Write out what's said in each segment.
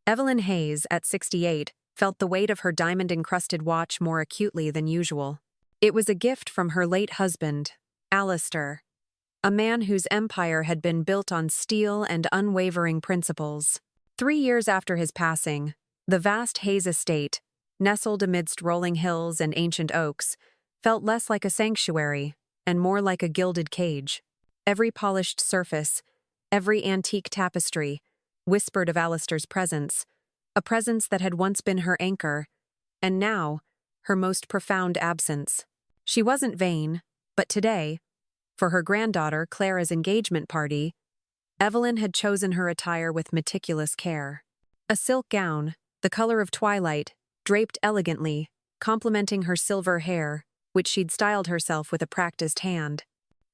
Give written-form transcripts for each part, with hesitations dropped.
Evelyn Hayes, at 68, felt the weight of her diamond-encrusted watch more acutely than usual. It was a gift from her late husband, Alistair, a man whose empire had been built on steel and unwavering principles. 3 years after his passing, the vast Hayes estate, nestled amidst rolling hills and ancient oaks, felt less like a sanctuary and more like a gilded cage. Every polished surface, every antique tapestry, whispered of Alistair's presence, a presence that had once been her anchor, and now, her most profound absence. She wasn't vain, but today, for her granddaughter Clara's engagement party, Evelyn had chosen her attire with meticulous care. A silk gown, the color of twilight, draped elegantly, complementing her silver hair, which she'd styled herself with a practiced hand.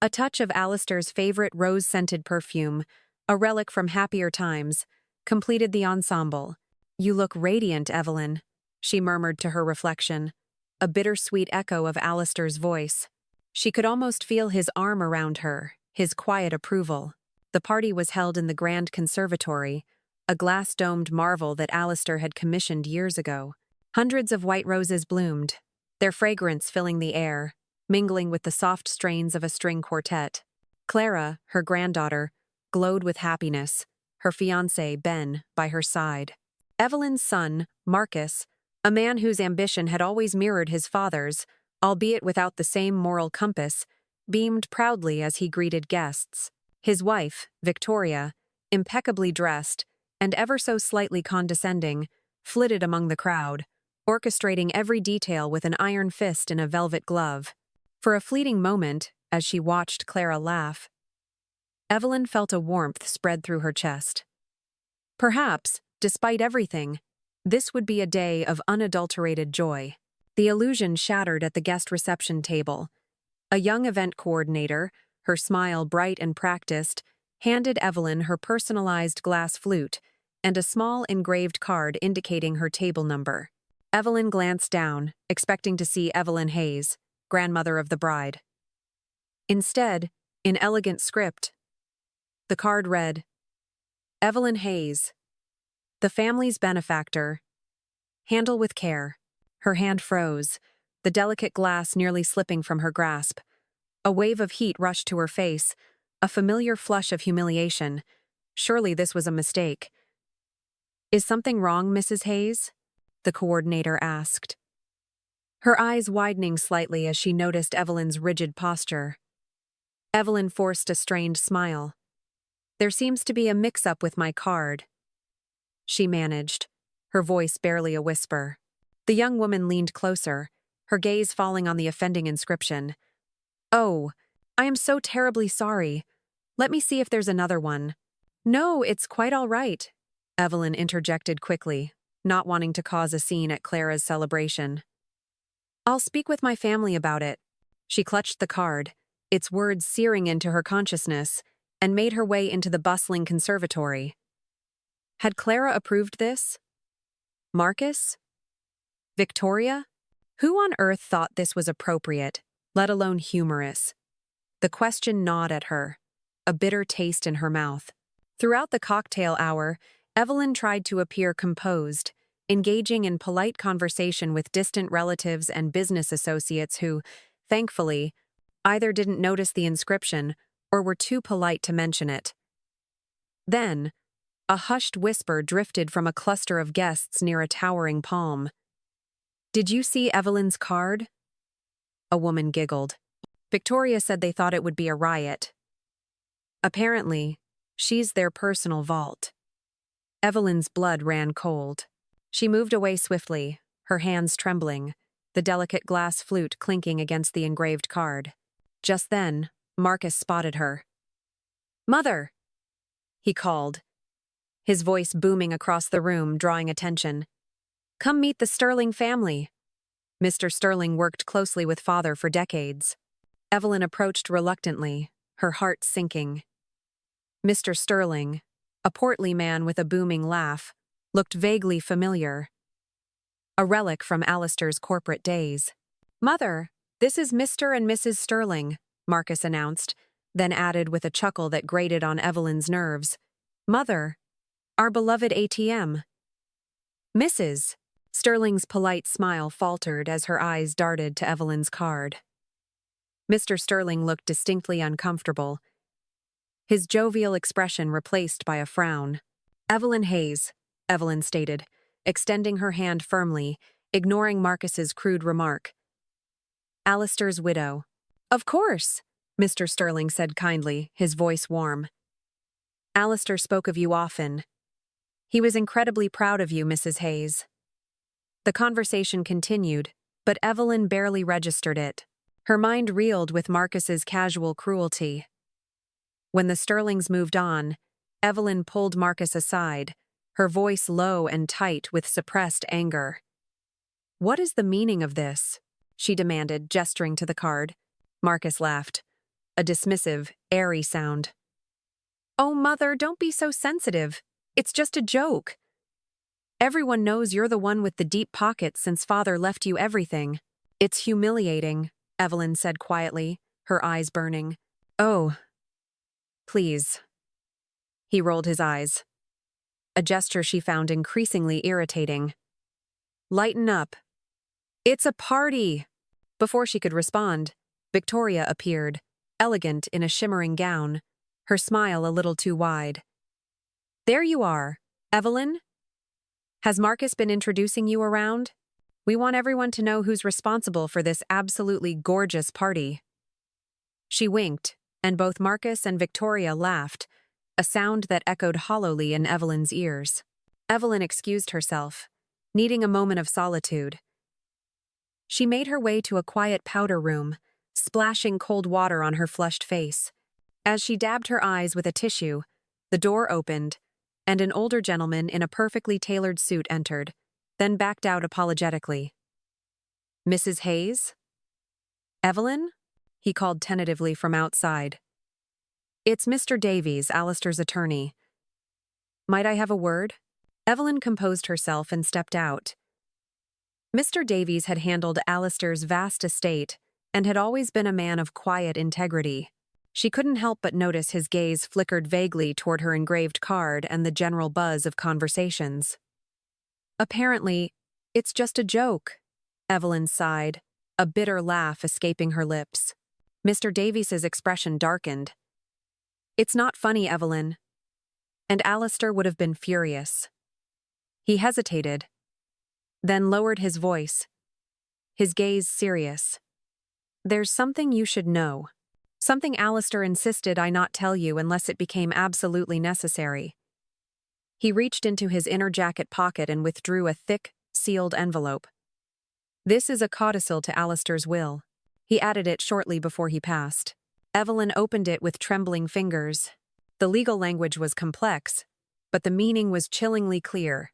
A touch of Alistair's favorite rose-scented perfume, a relic from happier times, completed the ensemble. "You look radiant, Evelyn," she murmured to her reflection, a bittersweet echo of Alistair's voice. She could almost feel his arm around her, his quiet approval. The party was held in the Grand Conservatory, a glass-domed marvel that Alistair had commissioned years ago. Hundreds of white roses bloomed, their fragrance filling the air, mingling with the soft strains of a string quartet. Clara, her granddaughter, glowed with happiness, her fiancé, Ben, by her side. Evelyn's son, Marcus, a man whose ambition had always mirrored his father's, albeit without the same moral compass, beamed proudly as he greeted guests. His wife, Victoria, impeccably dressed and ever so slightly condescending, flitted among the crowd, orchestrating every detail with an iron fist in a velvet glove. For a fleeting moment, as she watched Clara laugh, Evelyn felt a warmth spread through her chest. Perhaps, despite everything, this would be a day of unadulterated joy. The illusion shattered at the guest reception table. A young event coordinator, her smile bright and practiced, handed Evelyn her personalized glass flute and a small engraved card indicating her table number. Evelyn glanced down, expecting to see Evelyn Hayes, grandmother of the bride. Instead, in elegant script, the card read, "Evelyn Hayes, the family's benefactor. Handle with care." Her hand froze, the delicate glass nearly slipping from her grasp. A wave of heat rushed to her face, a familiar flush of humiliation. Surely this was a mistake. "Is something wrong, Mrs. Hayes?" the coordinator asked, her eyes widening slightly as she noticed Evelyn's rigid posture. Evelyn forced a strained smile. "There seems to be a mix-up with my card," she managed, her voice barely a whisper. The young woman leaned closer, her gaze falling on the offending inscription. "Oh, I am so terribly sorry. Let me see if there's another one." "No, it's quite all right," Evelyn interjected quickly, not wanting to cause a scene at Clara's celebration. "I'll speak with my family about it." She clutched the card, its words searing into her consciousness, and made her way into the bustling conservatory. Had Clara approved this? Marcus? Victoria? Who on earth thought this was appropriate, let alone humorous? The question gnawed at her, a bitter taste in her mouth. Throughout the cocktail hour, Evelyn tried to appear composed, engaging in polite conversation with distant relatives and business associates who, thankfully, either didn't notice the inscription or were too polite to mention it. Then, a hushed whisper drifted from a cluster of guests near a towering palm. "Did you see Evelyn's card?" A woman giggled. Victoria said they thought it would be a riot. Apparently, she's their personal vault. Evelyn's blood ran cold. She moved away swiftly, her hands trembling, the delicate glass flute clinking against the engraved card. Just then, Marcus spotted her. "Mother!" he called, his voice booming across the room, drawing attention. "Come meet the Sterling family." Mr. Sterling worked closely with father for decades. Evelyn approached reluctantly, her heart sinking. Mr. Sterling, a portly man with a booming laugh, looked vaguely familiar. A relic from Alistair's corporate days. "Mother, this is Mr. and Mrs. Sterling," Marcus announced, then added with a chuckle that grated on Evelyn's nerves. "Mother, our beloved ATM." Mrs. Sterling's polite smile faltered as her eyes darted to Evelyn's card. Mr. Sterling looked distinctly uncomfortable, his jovial expression replaced by a frown. Evelyn Hayes, Evelyn stated, extending her hand firmly, ignoring Marcus's crude remark. Alistair's widow. Of course, Mr. Sterling said kindly, his voice warm. Alistair spoke of you often. He was incredibly proud of you, Mrs. Hayes. The conversation continued, but Evelyn barely registered it. Her mind reeled with Marcus's casual cruelty. When the Sterlings moved on, Evelyn pulled Marcus aside, her voice low and tight with suppressed anger. What is the meaning of this? She demanded, gesturing to the card. Marcus laughed. A dismissive, airy sound. Oh, Mother, don't be so sensitive. It's just a joke. Everyone knows you're the one with the deep pockets since Father left you everything. It's humiliating, Evelyn said quietly, her eyes burning. Oh. Please. He rolled his eyes. A gesture she found increasingly irritating. Lighten up. It's a party. Before she could respond, Victoria appeared, elegant in a shimmering gown, her smile a little too wide. There you are, Evelyn. Has Marcus been introducing you around? We want everyone to know who's responsible for this absolutely gorgeous party. She winked, and both Marcus and Victoria laughed, a sound that echoed hollowly in Evelyn's ears. Evelyn excused herself, needing a moment of solitude. She made her way to a quiet powder room, splashing cold water on her flushed face. As she dabbed her eyes with a tissue, the door opened, and an older gentleman in a perfectly tailored suit entered, then backed out apologetically. Mrs. Hayes? Evelyn? He called tentatively from outside. It's Mr. Davies, Alistair's attorney. Might I have a word? Evelyn composed herself and stepped out. Mr. Davies had handled Alistair's vast estate and had always been a man of quiet integrity. She couldn't help but notice his gaze flickered vaguely toward her engraved card and the general buzz of conversations. Apparently, it's just a joke, Evelyn sighed, a bitter laugh escaping her lips. Mr. Davies's expression darkened. It's not funny, Evelyn. And Alistair would have been furious. He hesitated, then lowered his voice, his gaze serious. There's something you should know. Something Alistair insisted I not tell you unless it became absolutely necessary. He reached into his inner jacket pocket and withdrew a thick, sealed envelope. This is a codicil to Alistair's will. He added it shortly before he passed. Evelyn opened it with trembling fingers. The legal language was complex, but the meaning was chillingly clear.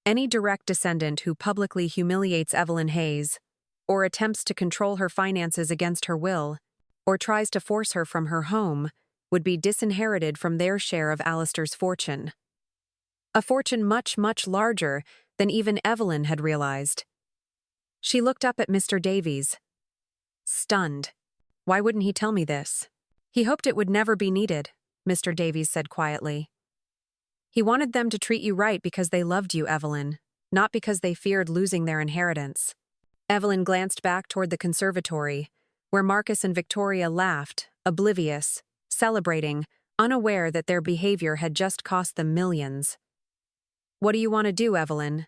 Any direct descendant who publicly humiliates Evelyn Hayes, or attempts to control her finances against her will, or tries to force her from her home, would be disinherited from their share of Alistair's fortune. A fortune much, much larger than even Evelyn had realized. She looked up at Mr. Davies, stunned. Why wouldn't he tell me this? He hoped it would never be needed, Mr. Davies said quietly. He wanted them to treat you right because they loved you, Evelyn, not because they feared losing their inheritance. Evelyn glanced back toward the conservatory, where Marcus and Victoria laughed, oblivious, celebrating, unaware that their behavior had just cost them millions. What do you want to do, Evelyn?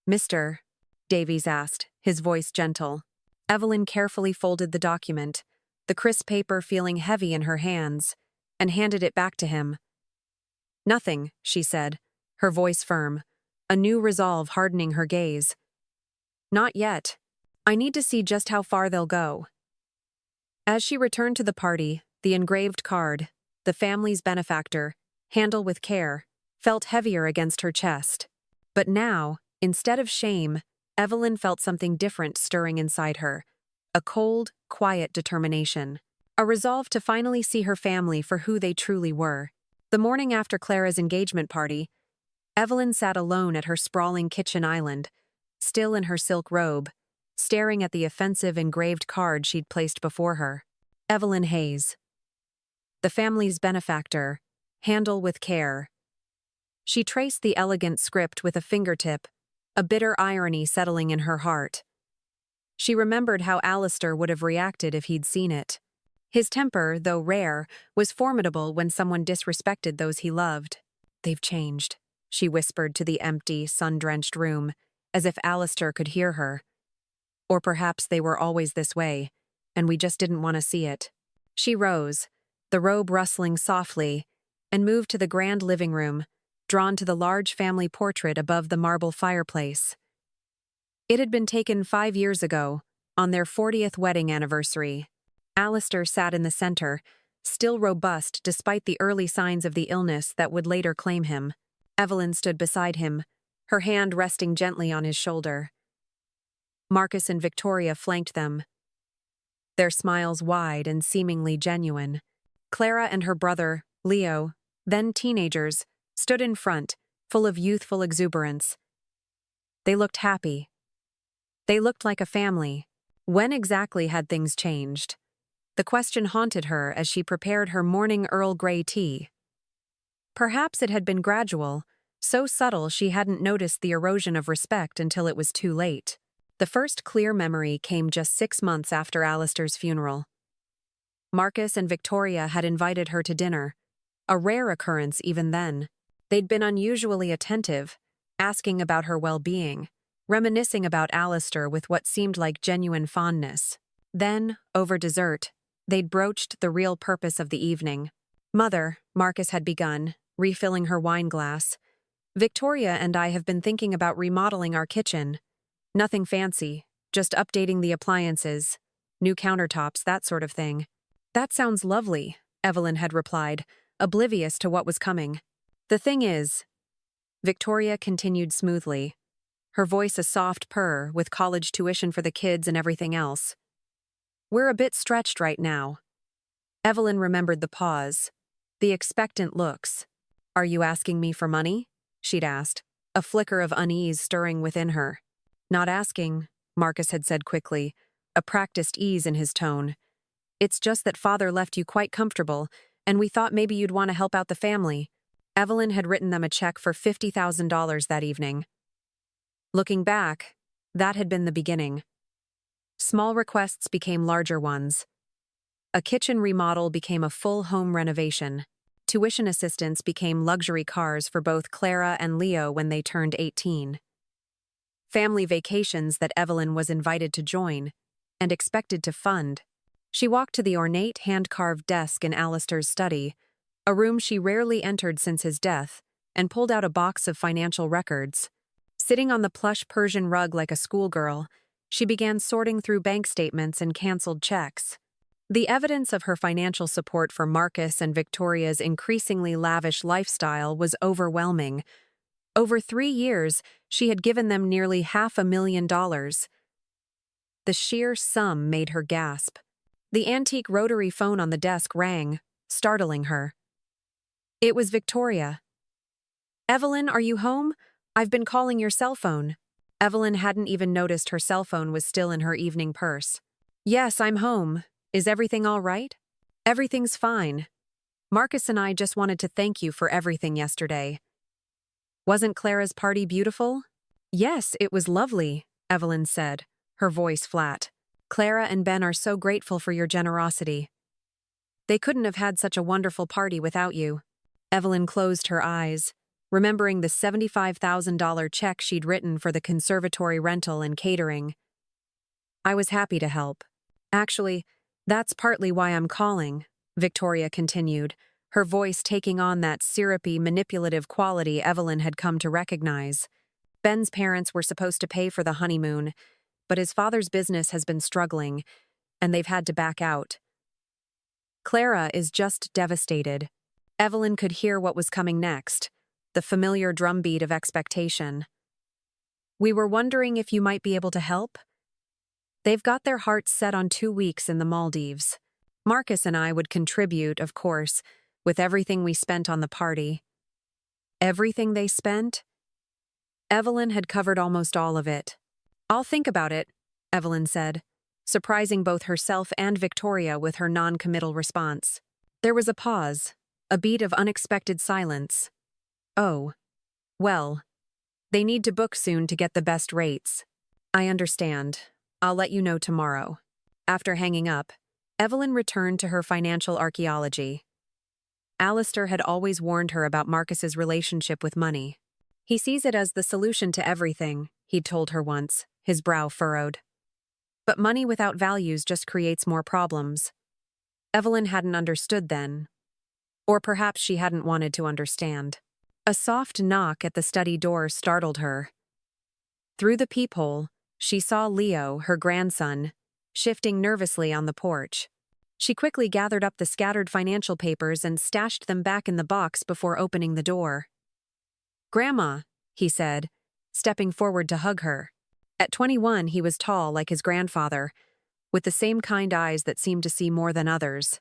Mr. Davies asked, his voice gentle. Evelyn carefully folded the document, the crisp paper feeling heavy in her hands, and handed it back to him. Nothing, she said, her voice firm, a new resolve hardening her gaze. Not yet. I need to see just how far they'll go. As she returned to the party, the engraved card, the family's benefactor, handle with care, felt heavier against her chest. But now, instead of shame, Evelyn felt something different stirring inside her, a cold, quiet determination, a resolve to finally see her family for who they truly were. The morning after Clara's engagement party, Evelyn sat alone at her sprawling kitchen island, still in her silk robe, staring at the offensive engraved card she'd placed before her. Evelyn Hayes. The family's benefactor, handle with care. She traced the elegant script with a fingertip, a bitter irony settling in her heart. She remembered how Alistair would have reacted if he'd seen it. His temper, though rare, was formidable when someone disrespected those he loved. "They've changed," she whispered to the empty, sun-drenched room, as if Alistair could hear her. Or perhaps they were always this way, and we just didn't want to see it. She rose, the robe rustling softly, and moved to the grand living room, drawn to the large family portrait above the marble fireplace. It had been taken 5 years ago, on their 40th wedding anniversary. Alistair sat in the center, still robust despite the early signs of the illness that would later claim him. Evelyn stood beside him, her hand resting gently on his shoulder. Marcus and Victoria flanked them, their smiles wide and seemingly genuine. Clara and her brother, Leo, then teenagers, stood in front, full of youthful exuberance. They looked happy. They looked like a family. When exactly had things changed? The question haunted her as she prepared her morning Earl Grey tea. Perhaps it had been gradual, so subtle she hadn't noticed the erosion of respect until it was too late. The first clear memory came just 6 months after Alistair's funeral. Marcus and Victoria had invited her to dinner, a rare occurrence even then. They'd been unusually attentive, asking about her well-being, reminiscing about Alistair with what seemed like genuine fondness. Then, over dessert, they'd broached the real purpose of the evening. "Mother," Marcus had begun, refilling her wine glass, "Victoria and I have been thinking about remodeling our kitchen. Nothing fancy, just updating the appliances, new countertops, that sort of thing." "That sounds lovely," Evelyn had replied, oblivious to what was coming. "The thing is," Victoria continued smoothly, her voice a soft purr with college tuition for the kids and everything else, "we're a bit stretched right now." Evelyn remembered the pause, the expectant looks. "Are you asking me for money?" she'd asked, a flicker of unease stirring within her. "Not asking," Marcus had said quickly, a practiced ease in his tone. "It's just that Father left you quite comfortable, and we thought maybe you'd want to help out the family." Evelyn had written them a check for $50,000 that evening. Looking back, that had been the beginning. Small requests became larger ones. A kitchen remodel became a full home renovation. Tuition assistance became luxury cars for both Clara and Leo when they turned 18. Family vacations that Evelyn was invited to join and expected to fund. She walked to the ornate hand-carved desk in Alistair's study, a room she rarely entered since his death, and pulled out a box of financial records. Sitting on the plush Persian rug like a schoolgirl, she began sorting through bank statements and canceled checks. The evidence of her financial support for Marcus and Victoria's increasingly lavish lifestyle was overwhelming. Over 3 years, she had given them nearly $500,000. The sheer sum made her gasp. The antique rotary phone on the desk rang, startling her. It was Victoria. "Evelyn, are you home? I've been calling your cell phone." Evelyn hadn't even noticed her cell phone was still in her evening purse. "Yes, I'm home. Is everything all right?" "Everything's fine. Marcus and I just wanted to thank you for everything yesterday." "Wasn't Clara's party beautiful?" "Yes, it was lovely," Evelyn said, her voice flat. "Clara and Ben are so grateful for your generosity. They couldn't have had such a wonderful party without you." Evelyn closed her eyes, remembering the $75,000 check she'd written for the conservatory rental and catering. "I was happy to help. Actually, that's partly why I'm calling," Victoria continued, her voice taking on that syrupy, manipulative quality Evelyn had come to recognize. "Ben's parents were supposed to pay for the honeymoon, but his father's business has been struggling, and they've had to back out. Clara is just devastated." Evelyn could hear what was coming next, the familiar drumbeat of expectation. "We were wondering if you might be able to help? They've got their hearts set on 2 weeks in the Maldives. Marcus and I would contribute, of course, with everything we spent on the party." Everything they spent? Evelyn had covered almost all of it. "I'll think about it," Evelyn said, surprising both herself and Victoria with her non-committal response. There was a pause, a beat of unexpected silence. "Oh," Well, they need to book soon to get the best rates. I understand. I'll let you know tomorrow. After hanging up, Evelyn returned to her financial archaeology. Alistair had always warned her about Marcus's relationship with money. He sees it as the solution to everything, he'd told her once, his brow furrowed. But money without values just creates more problems. Evelyn hadn't understood then. Or perhaps she hadn't wanted to understand. A soft knock at the study door startled her. Through the peephole, she saw Leo, her grandson, shifting nervously on the porch. She quickly gathered up the scattered financial papers and stashed them back in the box before opening the door. "Grandma," he said, stepping forward to hug her. At 21, he was tall like his grandfather, with the same kind eyes that seemed to see more than others.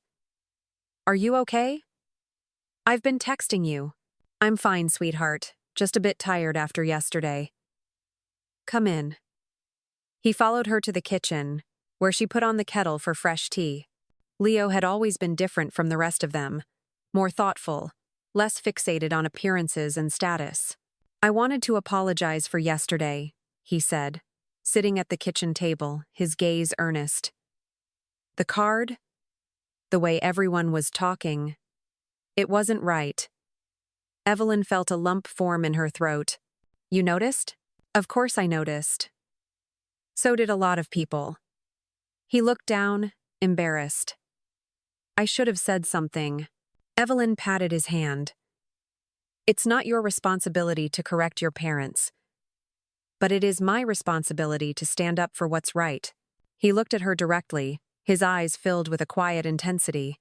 "Are you okay?" "I've been texting you." "I'm fine, sweetheart. Just a bit tired after yesterday." "Come in." He followed her to the kitchen, where she put on the kettle for fresh tea. Leo had always been different from the rest of them, more thoughtful, less fixated on appearances and status. "I wanted to apologize for yesterday," he said, sitting at the kitchen table, his gaze earnest. "The card? The way everyone was talking. It wasn't right." Evelyn felt a lump form in her throat. "You noticed?" "Of course I noticed. So did a lot of people." He looked down, embarrassed. "I should have said something." Evelyn patted his hand. "It's not your responsibility to correct your parents. But it is my responsibility to stand up for what's right." He looked at her directly, his eyes filled with a quiet intensity.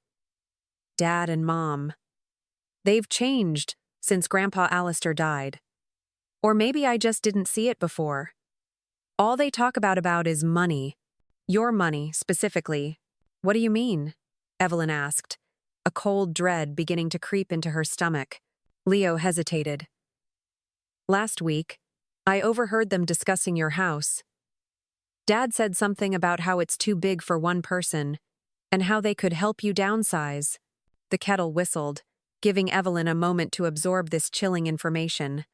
"Dad and Mom. They've changed since Grandpa Alistair died. Or maybe I just didn't see it before. All they talk about is money. Your money, specifically." "What do you mean?" Evelyn asked, a cold dread beginning to creep into her stomach. Leo hesitated. "Last week, I overheard them discussing your house. Dad said something about how it's too big for one person, and how they could help you downsize." The kettle whistled, giving Evelyn a moment to absorb this chilling information.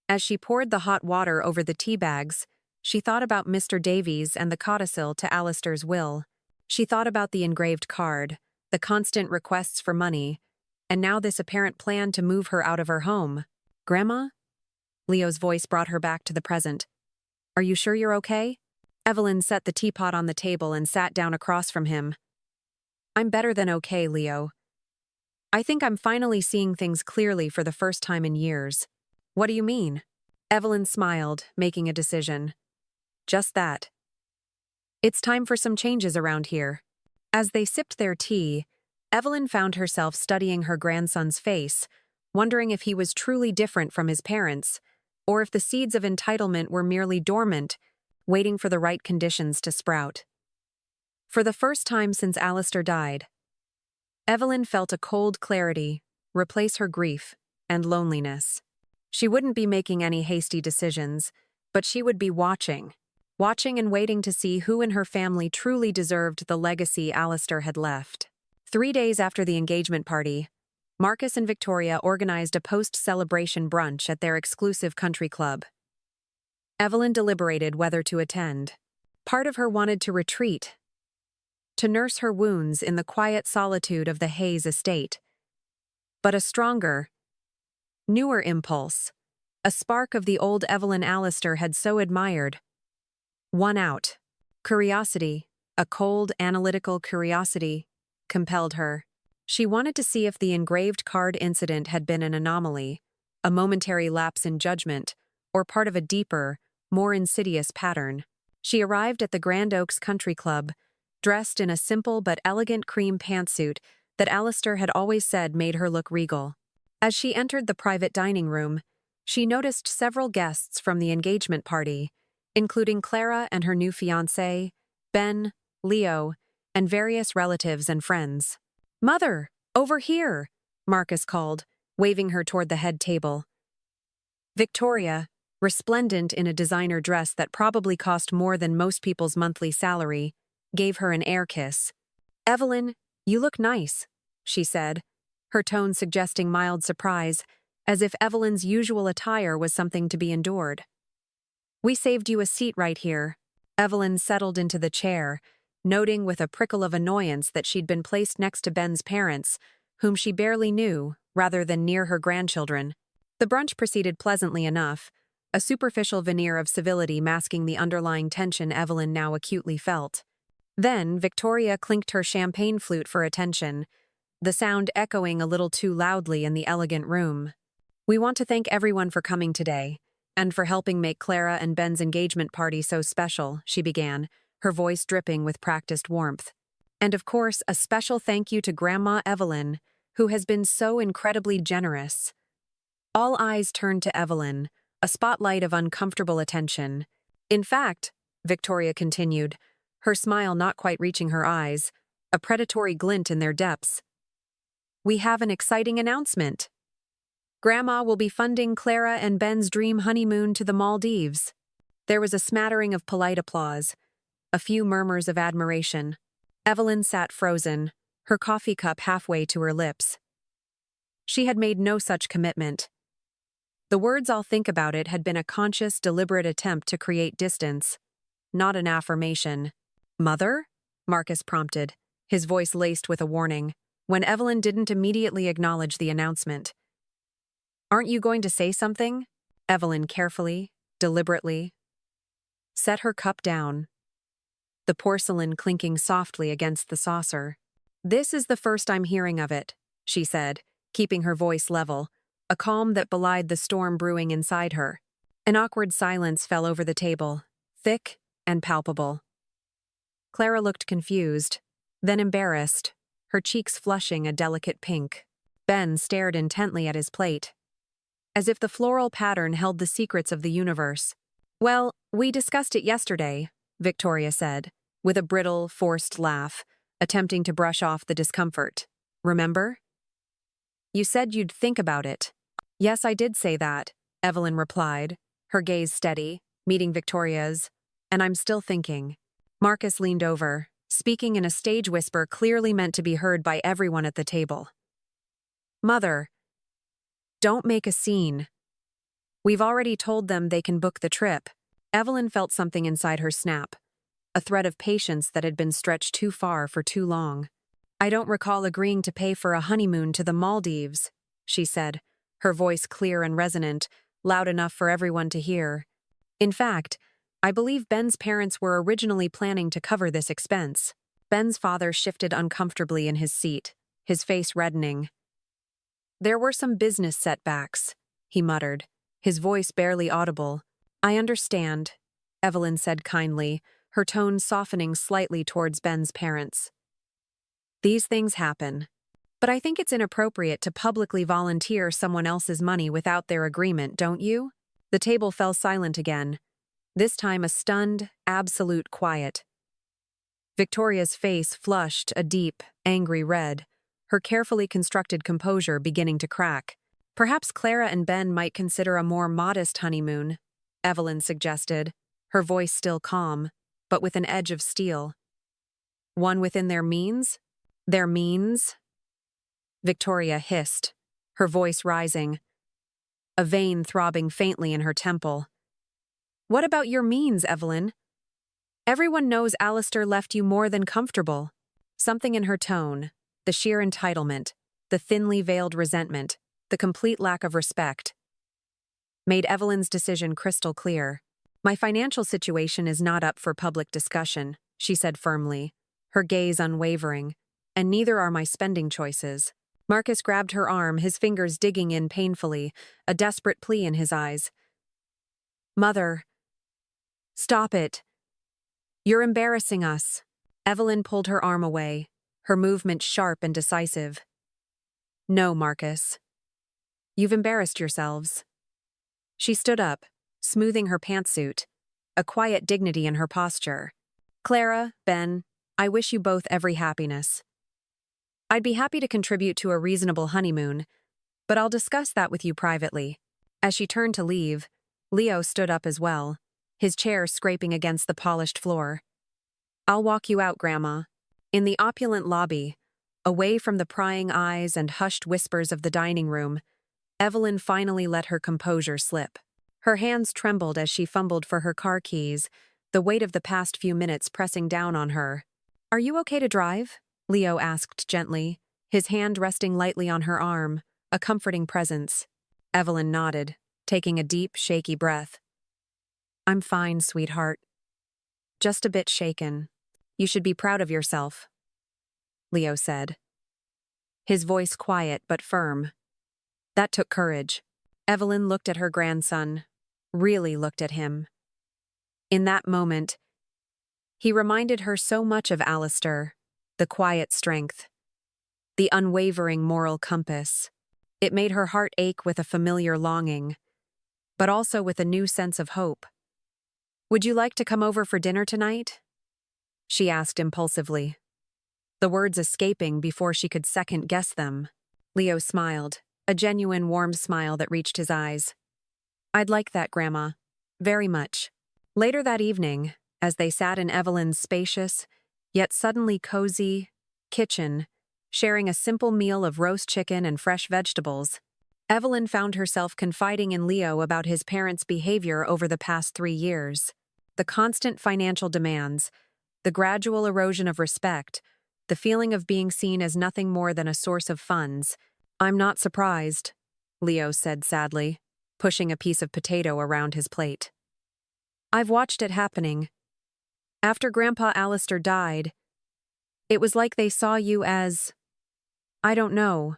As she poured the hot water over the tea bags, she thought about Mr. Davies and the codicil to Alistair's will. She thought about the engraved card, the constant requests for money, and now this apparent plan to move her out of her home. "Grandma?" Leo's voice brought her back to the present. "Are you sure you're okay?" Evelyn set the teapot on the table and sat down across from him. "I'm better than okay, Leo. I think I'm finally seeing things clearly for the first time in years." "What do you mean?" Evelyn smiled, making a decision. "Just that. It's time for some changes around here." As they sipped their tea, Evelyn found herself studying her grandson's face, wondering if he was truly different from his parents, or if the seeds of entitlement were merely dormant, waiting for the right conditions to sprout. For the first time since Alistair died, Evelyn felt a cold clarity replace her grief and loneliness. She wouldn't be making any hasty decisions, but she would be watching and waiting to see who in her family truly deserved the legacy Alistair had left. 3 days after the engagement party, Marcus and Victoria organized a post-celebration brunch at their exclusive country club. Evelyn deliberated whether to attend. Part of her wanted to retreat, to nurse her wounds in the quiet solitude of the Hayes estate. But a stronger, newer impulse, a spark of the old Evelyn Alistair had so admired, won out. Curiosity, a cold, analytical curiosity, compelled her. She wanted to see if the engraved card incident had been an anomaly, a momentary lapse in judgment, or part of a deeper, more insidious pattern. She arrived at the Grand Oaks Country Club, dressed in a simple but elegant cream pantsuit that Alistair had always said made her look regal. As she entered the private dining room, she noticed several guests from the engagement party, including Clara and her new fiancé, Ben, Leo, and various relatives and friends. "Mother, over here," Marcus called, waving her toward the head table. Victoria, resplendent in a designer dress that probably cost more than most people's monthly salary, gave her an air kiss. "Evelyn, you look nice," she said, her tone suggesting mild surprise, as if Evelyn's usual attire was something to be endured. "We saved you a seat right here." Evelyn settled into the chair, noting with a prickle of annoyance that she'd been placed next to Ben's parents, whom she barely knew, rather than near her grandchildren. The brunch proceeded pleasantly enough, a superficial veneer of civility masking the underlying tension Evelyn now acutely felt. Then Victoria clinked her champagne flute for attention, the sound echoing a little too loudly in the elegant room. "We want to thank everyone for coming today, and for helping make Clara and Ben's engagement party so special," she began, her voice dripping with practiced warmth. "And of course, a special thank you to Grandma Evelyn, who has been so incredibly generous." All eyes turned to Evelyn, a spotlight of uncomfortable attention. "In fact," Victoria continued, her smile not quite reaching her eyes, a predatory glint in their depths, "we have an exciting announcement. Grandma will be funding Clara and Ben's dream honeymoon to the Maldives." There was a smattering of polite applause, a few murmurs of admiration. Evelyn sat frozen, her coffee cup halfway to her lips. She had made no such commitment. The words "I'll think about it" had been a conscious, deliberate attempt to create distance, not an affirmation. "Mother?" Marcus prompted, his voice laced with a warning, when Evelyn didn't immediately acknowledge the announcement. "Aren't you going to say something?" Evelyn carefully, deliberately, set her cup down, the porcelain clinking softly against the saucer. "This is the first I'm hearing of it," she said, keeping her voice level, a calm that belied the storm brewing inside her. An awkward silence fell over the table, thick and palpable. Clara looked confused, then embarrassed, her cheeks flushing a delicate pink. Ben stared intently at his plate, as if the floral pattern held the secrets of the universe. "Well, we discussed it yesterday," Victoria said, with a brittle, forced laugh, attempting to brush off the discomfort. "Remember? You said you'd think about it." "Yes, I did say that," Evelyn replied, her gaze steady, meeting Victoria's, "and I'm still thinking." Marcus leaned over, speaking in a stage whisper clearly meant to be heard by everyone at the table. "Mother, don't make a scene. We've already told them they can book the trip." Evelyn felt something inside her snap, a thread of patience that had been stretched too far for too long. "I don't recall agreeing to pay for a honeymoon to the Maldives," she said, her voice clear and resonant, loud enough for everyone to hear. "In fact, I believe Ben's parents were originally planning to cover this expense." Ben's father shifted uncomfortably in his seat, his face reddening. "There were some business setbacks," he muttered, his voice barely audible. "I understand," Evelyn said kindly, her tone softening slightly towards Ben's parents. "These things happen. But I think it's inappropriate to publicly volunteer someone else's money without their agreement, don't you?" The table fell silent again, this time a stunned, absolute quiet. Victoria's face flushed a deep, angry red, her carefully constructed composure beginning to crack. "Perhaps Clara and Ben might consider a more modest honeymoon," Evelyn suggested, her voice still calm, but with an edge of steel. "One within their means?" "Their means?" Victoria hissed, her voice rising, a vein throbbing faintly in her temple. "What about your means, Evelyn? Everyone knows Alistair left you more than comfortable." Something in her tone, the sheer entitlement, the thinly veiled resentment, the complete lack of respect, made Evelyn's decision crystal clear. "My financial situation is not up for public discussion," she said firmly, her gaze unwavering, "and neither are my spending choices." Marcus grabbed her arm, his fingers digging in painfully, a desperate plea in his eyes. "Mother, stop it. You're embarrassing us." Evelyn pulled her arm away, her movement sharp and decisive. "No, Marcus. You've embarrassed yourselves." She stood up, smoothing her pantsuit, a quiet dignity in her posture. "Clara, Ben, I wish you both every happiness. I'd be happy to contribute to a reasonable honeymoon, but I'll discuss that with you privately." As she turned to leave, Leo stood up as well, his chair scraping against the polished floor. "I'll walk you out, Grandma." In the opulent lobby, away from the prying eyes and hushed whispers of the dining room, Evelyn finally let her composure slip. Her hands trembled as she fumbled for her car keys, the weight of the past few minutes pressing down on her. "Are you okay to drive?" Leo asked gently, his hand resting lightly on her arm, a comforting presence. Evelyn nodded, taking a deep, shaky breath. "I'm fine, sweetheart. Just a bit shaken. You should be proud of yourself," Leo said, his voice quiet but firm. That took courage. Evelyn looked at her grandson, really looked at him. In that moment, he reminded her so much of Alistair, the quiet strength, the unwavering moral compass. It made her heart ache with a familiar longing, but also with a new sense of hope. "Would you like to come over for dinner tonight?" she asked impulsively, the words escaping before she could second-guess them. Leo smiled, a genuine warm smile that reached his eyes. "I'd like that, Grandma. Very much." Later that evening, as they sat in Evelyn's spacious, yet suddenly cozy, kitchen, sharing a simple meal of roast chicken and fresh vegetables, Evelyn found herself confiding in Leo about his parents' behavior over the past 3 years. The constant financial demands, the gradual erosion of respect, the feeling of being seen as nothing more than a source of funds. "I'm not surprised," Leo said sadly, pushing a piece of potato around his plate. "I've watched it happening. After Grandpa Alistair died, it was like they saw you as, I don't know,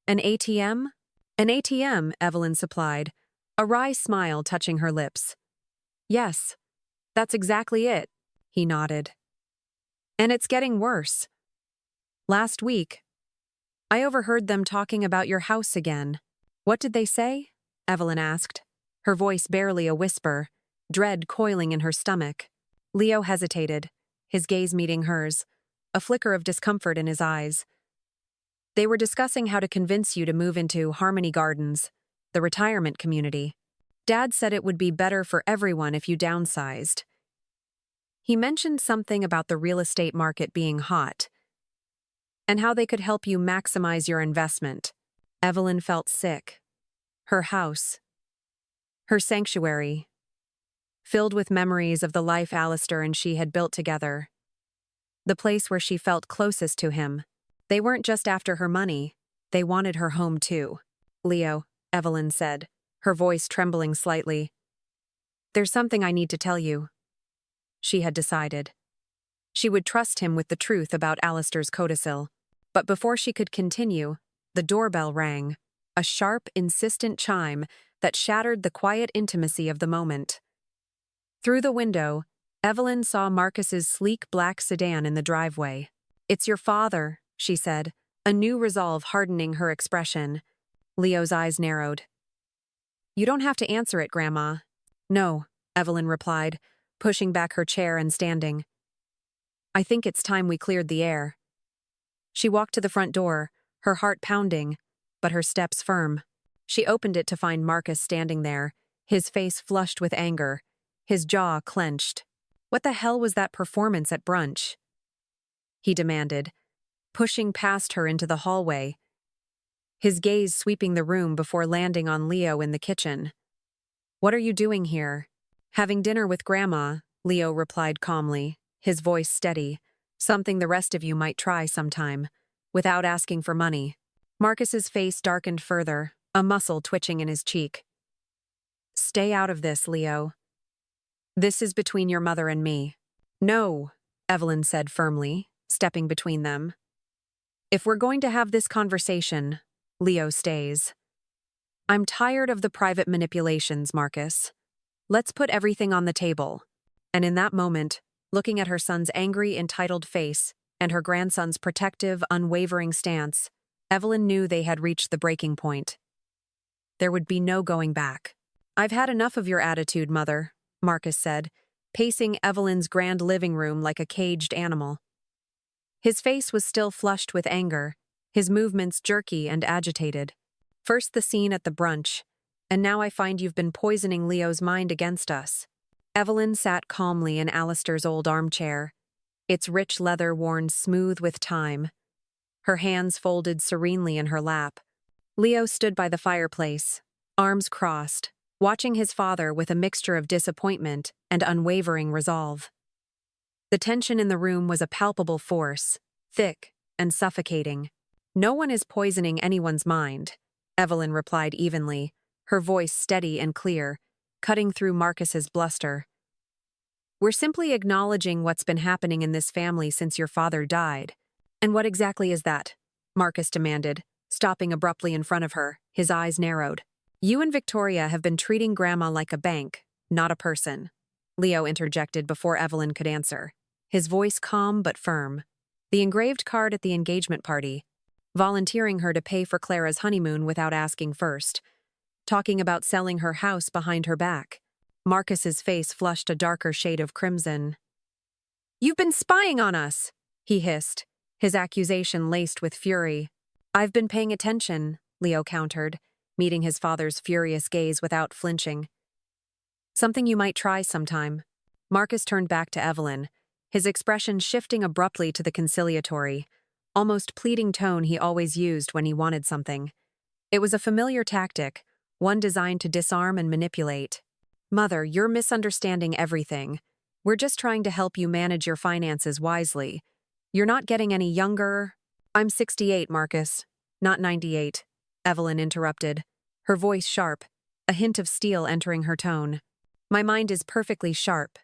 an ATM?" "An ATM," Evelyn supplied, a wry smile touching her lips. "Yes, that's exactly it," he nodded. "And it's getting worse. Last week, I overheard them talking about your house again." "What did they say?" Evelyn asked, her voice barely a whisper, dread coiling in her stomach. Leo hesitated, his gaze meeting hers, a flicker of discomfort in his eyes. "They were discussing how to convince you to move into Harmony Gardens, the retirement community. Dad said it would be better for everyone if you downsized. He mentioned something about the real estate market being hot, and how they could help you maximize your investment." Evelyn felt sick. Her house, her sanctuary, filled with memories of the life Alistair and she had built together. The place where she felt closest to him. They weren't just after her money, they wanted her home too. "Leo," Evelyn said, her voice trembling slightly. "There's something I need to tell you." She had decided. She would trust him with the truth about Alistair's codicil. But before she could continue, the doorbell rang, a sharp, insistent chime that shattered the quiet intimacy of the moment. Through the window, Evelyn saw Marcus's sleek black sedan in the driveway. "It's your father," she said, a new resolve hardening her expression. Leo's eyes narrowed. "You don't have to answer it, Grandma." "No," Evelyn replied, pushing back her chair and standing. "I think it's time we cleared the air." She walked to the front door, her heart pounding, but her steps firm. She opened it to find Marcus standing there, his face flushed with anger, his jaw clenched. "What the hell was that performance at brunch?" he demanded, pushing past her into the hallway, his gaze sweeping the room before landing on Leo in the kitchen. "What are you doing here?" "Having dinner with Grandma," Leo replied calmly, his voice steady. "Something the rest of you might try sometime, without asking for money." Marcus's face darkened further, a muscle twitching in his cheek. "Stay out of this, Leo. This is between your mother and me." "No," Evelyn said firmly, stepping between them. "If we're going to have this conversation, Leo stays. I'm tired of the private manipulations, Marcus. Let's put everything on the table." And in that moment, looking at her son's angry, entitled face and her grandson's protective, unwavering stance, Evelyn knew they had reached the breaking point. There would be no going back. "I've had enough of your attitude, Mother," Marcus said, pacing Evelyn's grand living room like a caged animal. His face was still flushed with anger, his movements jerky and agitated. "First the scene at the brunch, and now I find you've been poisoning Leo's mind against us." Evelyn sat calmly in Alistair's old armchair, its rich leather worn smooth with time, her hands folded serenely in her lap, Leo stood by the fireplace, arms crossed, watching his father with a mixture of disappointment and unwavering resolve. The tension in the room was a palpable force, thick and suffocating. "No one is poisoning anyone's mind," Evelyn replied evenly, her voice steady and clear, cutting through Marcus's bluster. "We're simply acknowledging what's been happening in this family since your father died." "And what exactly is that?" Marcus demanded, stopping abruptly in front of her, his eyes narrowed. "You and Victoria have been treating Grandma like a bank, not a person," Leo interjected before Evelyn could answer, his voice calm but firm. "The engraved card at the engagement party, volunteering her to pay for Clara's honeymoon without asking first, talking about selling her house behind her back." Marcus's face flushed a darker shade of crimson. "You've been spying on us," he hissed, his accusation laced with fury. "I've been paying attention," Leo countered, meeting his father's furious gaze without flinching. "Something you might try sometime." Marcus turned back to Evelyn, his expression shifting abruptly to the conciliatory, almost pleading tone he always used when he wanted something. It was a familiar tactic, one designed to disarm and manipulate. "Mother, you're misunderstanding everything. We're just trying to help you manage your finances wisely. You're not getting any younger." "I'm 68, Marcus, not 98, Evelyn interrupted, her voice sharp, a hint of steel entering her tone. "My mind is perfectly sharp,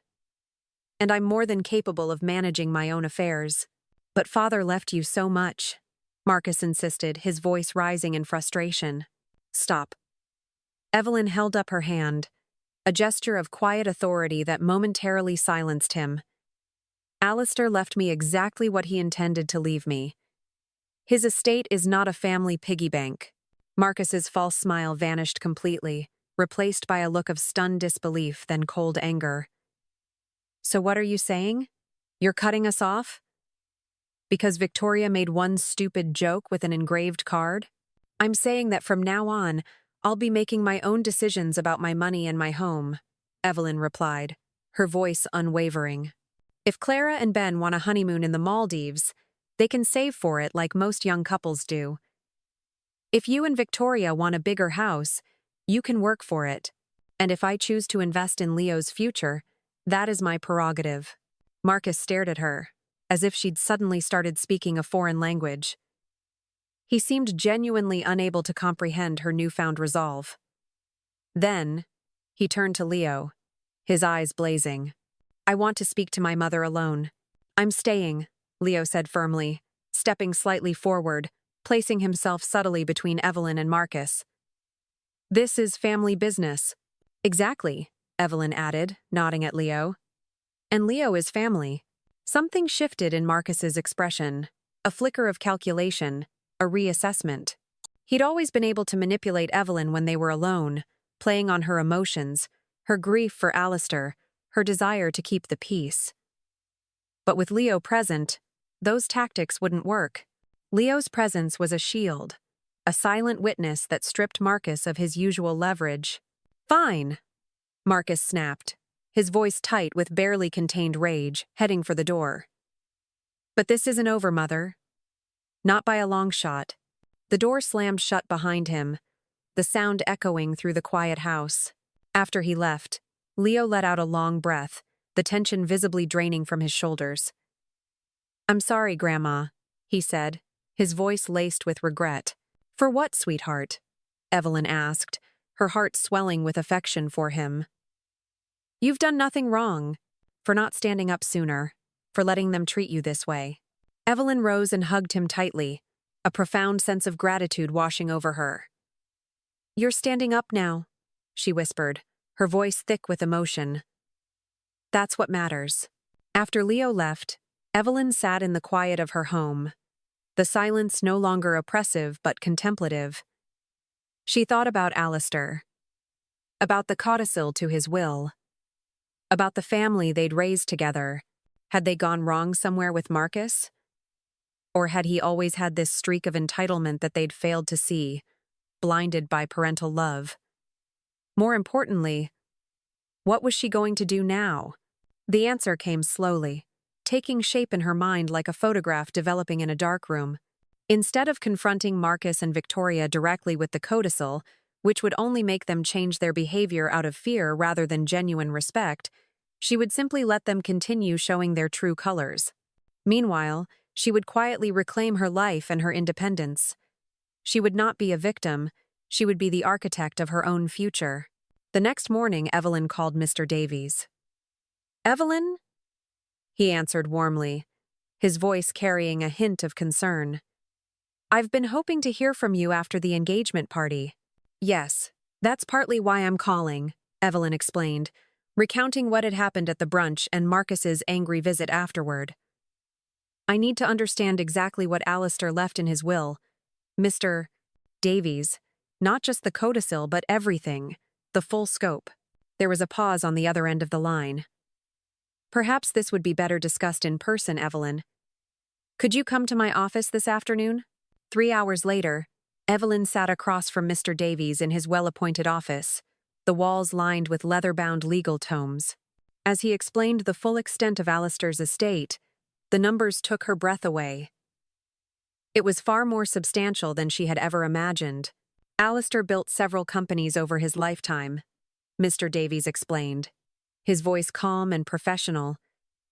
and I'm more than capable of managing my own affairs." "But father left you so much," Marcus insisted, his voice rising in frustration. "Stop." Evelyn held up her hand, a gesture of quiet authority that momentarily silenced him. "Alistair left me exactly what he intended to leave me. His estate is not a family piggy bank." Marcus's false smile vanished completely, replaced by a look of stunned disbelief, then cold anger. "So what are you saying? You're cutting us off? Because Victoria made one stupid joke with an engraved card?" "I'm saying that from now on, I'll be making my own decisions about my money and my home," Evelyn replied, her voice unwavering. "If Clara and Ben want a honeymoon in the Maldives, they can save for it like most young couples do. If you and Victoria want a bigger house, you can work for it. And if I choose to invest in Leo's future, that is my prerogative." Marcus stared at her, as if she'd suddenly started speaking a foreign language. He seemed genuinely unable to comprehend her newfound resolve. Then, he turned to Leo, his eyes blazing. "I want to speak to my mother alone." "I'm staying," Leo said firmly, stepping slightly forward, placing himself subtly between Evelyn and Marcus. "This is family business." "Exactly," Evelyn added, nodding at Leo. "And Leo is family." Something shifted in Marcus's expression, a flicker of calculation, a reassessment. He'd always been able to manipulate Evelyn when they were alone, playing on her emotions, her grief for Alistair, her desire to keep the peace. But with Leo present, those tactics wouldn't work. Leo's presence was a shield, a silent witness that stripped Marcus of his usual leverage. "Fine," Marcus snapped, his voice tight with barely contained rage, heading for the door. "But this isn't over, Mother." Not by a long shot. The door slammed shut behind him, the sound echoing through the quiet house. After he left, Leo let out a long breath, the tension visibly draining from his shoulders. "I'm sorry, Grandma," he said, his voice laced with regret. "For what, sweetheart?" Evelyn asked, her heart swelling with affection for him. "You've done nothing wrong. For not standing up sooner, for letting them treat you this way." Evelyn rose and hugged him tightly, a profound sense of gratitude washing over her. "You're standing up now," she whispered, her voice thick with emotion. "That's what matters." After Leo left, Evelyn sat in the quiet of her home, the silence no longer oppressive but contemplative. She thought about Alistair, about the codicil to his will, about the family they'd raised together. Had they gone wrong somewhere with Marcus? Or had he always had this streak of entitlement that they'd failed to see, blinded by parental love? More importantly, what was she going to do now? The answer came slowly, taking shape in her mind like a photograph developing in a darkroom. Instead of confronting Marcus and Victoria directly with the codicil, which would only make them change their behavior out of fear rather than genuine respect, she would simply let them continue showing their true colors. Meanwhile, she would quietly reclaim her life and her independence. She would not be a victim, she would be the architect of her own future. The next morning, Evelyn called Mr. Davies. "Evelyn?" He answered warmly, his voice carrying a hint of concern. "I've been hoping to hear from you after the engagement party." "Yes, that's partly why I'm calling," Evelyn explained, recounting what had happened at the brunch and Marcus's angry visit afterward. "I need to understand exactly what Alistair left in his will. Mr. Davies, not just the codicil but everything, the full scope." There was a pause on the other end of the line. "Perhaps this would be better discussed in person, Evelyn. Could you come to my office this afternoon?" 3 hours later, Evelyn sat across from Mr. Davies in his well-appointed office, the walls lined with leather-bound legal tomes. As he explained the full extent of Alistair's estate, the numbers took her breath away. It was far more substantial than she had ever imagined. Alistair built several companies over his lifetime, Mr. Davies explained, his voice calm and professional,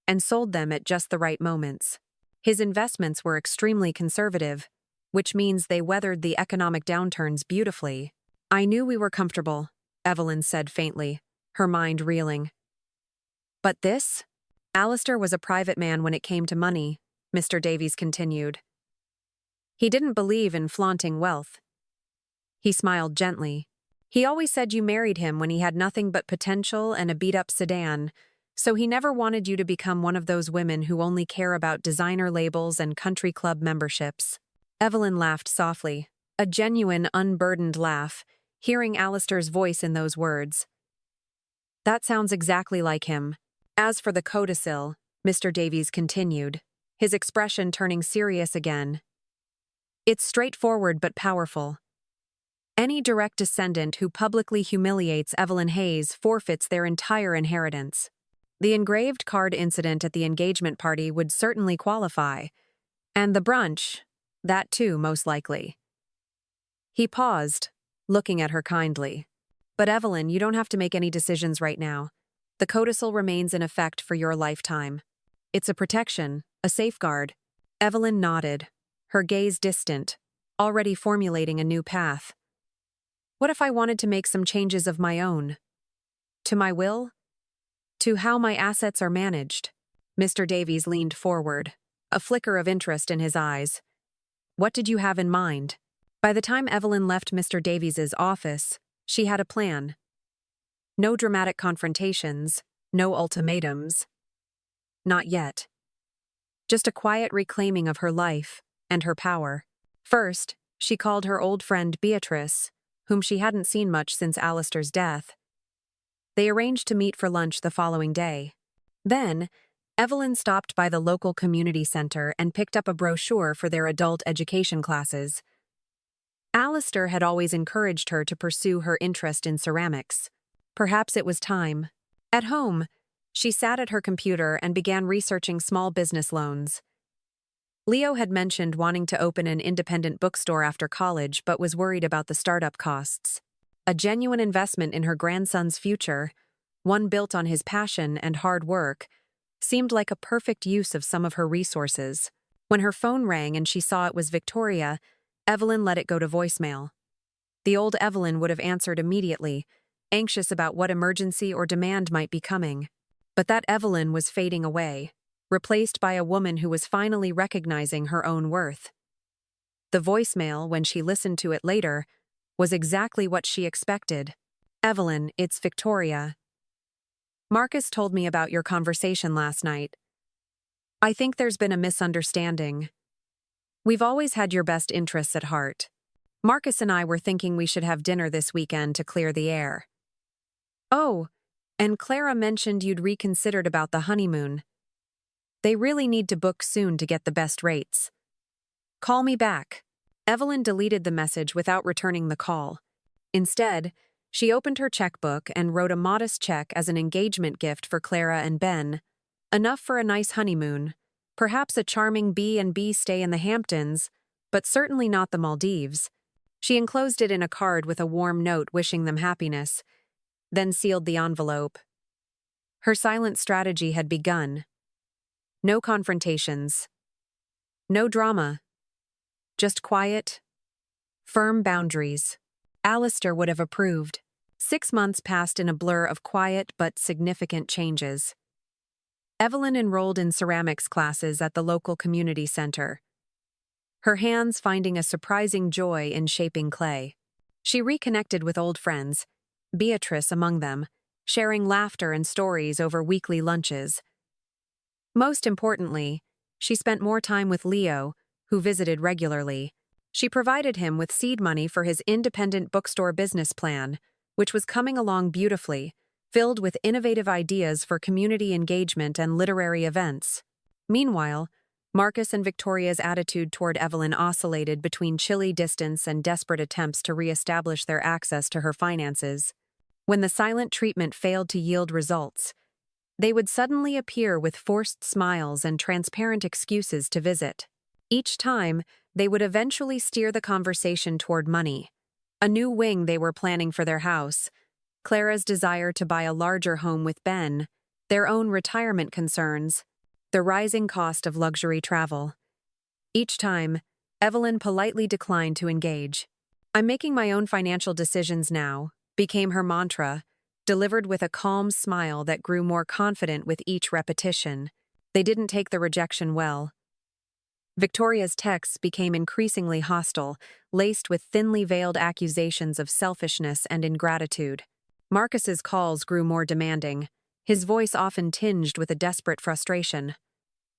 and sold them at just the right moments. His investments were extremely conservative, which means they weathered the economic downturns beautifully. "I knew we were comfortable," Evelyn said faintly, her mind reeling. "But this?" "Alistair was a private man when it came to money," Mr. Davies continued. "He didn't believe in flaunting wealth." He smiled gently. "He always said you married him when he had nothing but potential and a beat-up sedan, so he never wanted you to become one of those women who only care about designer labels and country club memberships." Evelyn laughed softly, a genuine, unburdened laugh, hearing Alistair's voice in those words. "That sounds exactly like him. As for the codicil," Mr. Davies continued, his expression turning serious again, "it's straightforward but powerful. Any direct descendant who publicly humiliates Evelyn Hayes forfeits their entire inheritance. The engraved card incident at the engagement party would certainly qualify, and the brunch, that too, most likely." He paused, looking at her kindly. "But Evelyn, you don't have to make any decisions right now. The codicil remains in effect for your lifetime. It's a protection, a safeguard." Evelyn nodded, her gaze distant, already formulating a new path. "What if I wanted to make some changes of my own? To my will? To how my assets are managed?" Mr. Davies leaned forward, a flicker of interest in his eyes. "What did you have in mind?" By the time Evelyn left Mr. Davies's office, she had a plan. No dramatic confrontations, no ultimatums. Not yet. Just a quiet reclaiming of her life and her power. First, she called her old friend Beatrice, whom she hadn't seen much since Alistair's death. They arranged to meet for lunch the following day. Then, Evelyn stopped by the local community center and picked up a brochure for their adult education classes. Alistair had always encouraged her to pursue her interest in ceramics. Perhaps it was time. At home, she sat at her computer and began researching small business loans. Leo had mentioned wanting to open an independent bookstore after college but was worried about the startup costs. A genuine investment in her grandson's future, one built on his passion and hard work, seemed like a perfect use of some of her resources. When her phone rang and she saw it was Victoria, Evelyn let it go to voicemail. The old Evelyn would have answered immediately, anxious about what emergency or demand might be coming. But that Evelyn was fading away, replaced by a woman who was finally recognizing her own worth. The voicemail, when she listened to it later, was exactly what she expected. "Evelyn, it's Victoria. Marcus told me about your conversation last night. I think there's been a misunderstanding. We've always had your best interests at heart. Marcus and I were thinking we should have dinner this weekend to clear the air." "Oh, and Clara mentioned you'd reconsidered about the honeymoon. They really need to book soon to get the best rates. Call me back." Evelyn deleted the message without returning the call. Instead, she opened her checkbook and wrote a modest check as an engagement gift for Clara and Ben. Enough for a nice honeymoon, perhaps a charming B&B stay in the Hamptons, but certainly not the Maldives. She enclosed it in a card with a warm note wishing them happiness, then sealed the envelope. Her silent strategy had begun. No confrontations. No drama. Just quiet, firm boundaries. Alistair would have approved. 6 months passed in a blur of quiet but significant changes. Evelyn enrolled in ceramics classes at the local community center, her hands finding a surprising joy in shaping clay. She reconnected with old friends, Beatrice among them, sharing laughter and stories over weekly lunches. Most importantly, she spent more time with Leo, who visited regularly. She provided him with seed money for his independent bookstore business plan, which was coming along beautifully, filled with innovative ideas for community engagement and literary events. Meanwhile, Marcus and Victoria's attitude toward Evelyn oscillated between chilly distance and desperate attempts to re-establish their access to her finances. When the silent treatment failed to yield results, they would suddenly appear with forced smiles and transparent excuses to visit. Each time, they would eventually steer the conversation toward money, a new wing they were planning for their house, Clara's desire to buy a larger home with Ben, their own retirement concerns, the rising cost of luxury travel. Each time, Evelyn politely declined to engage. "I'm making my own financial decisions now," became her mantra, delivered with a calm smile that grew more confident with each repetition. They didn't take the rejection well. Victoria's texts became increasingly hostile, laced with thinly veiled accusations of selfishness and ingratitude. Marcus's calls grew more demanding, his voice often tinged with a desperate frustration.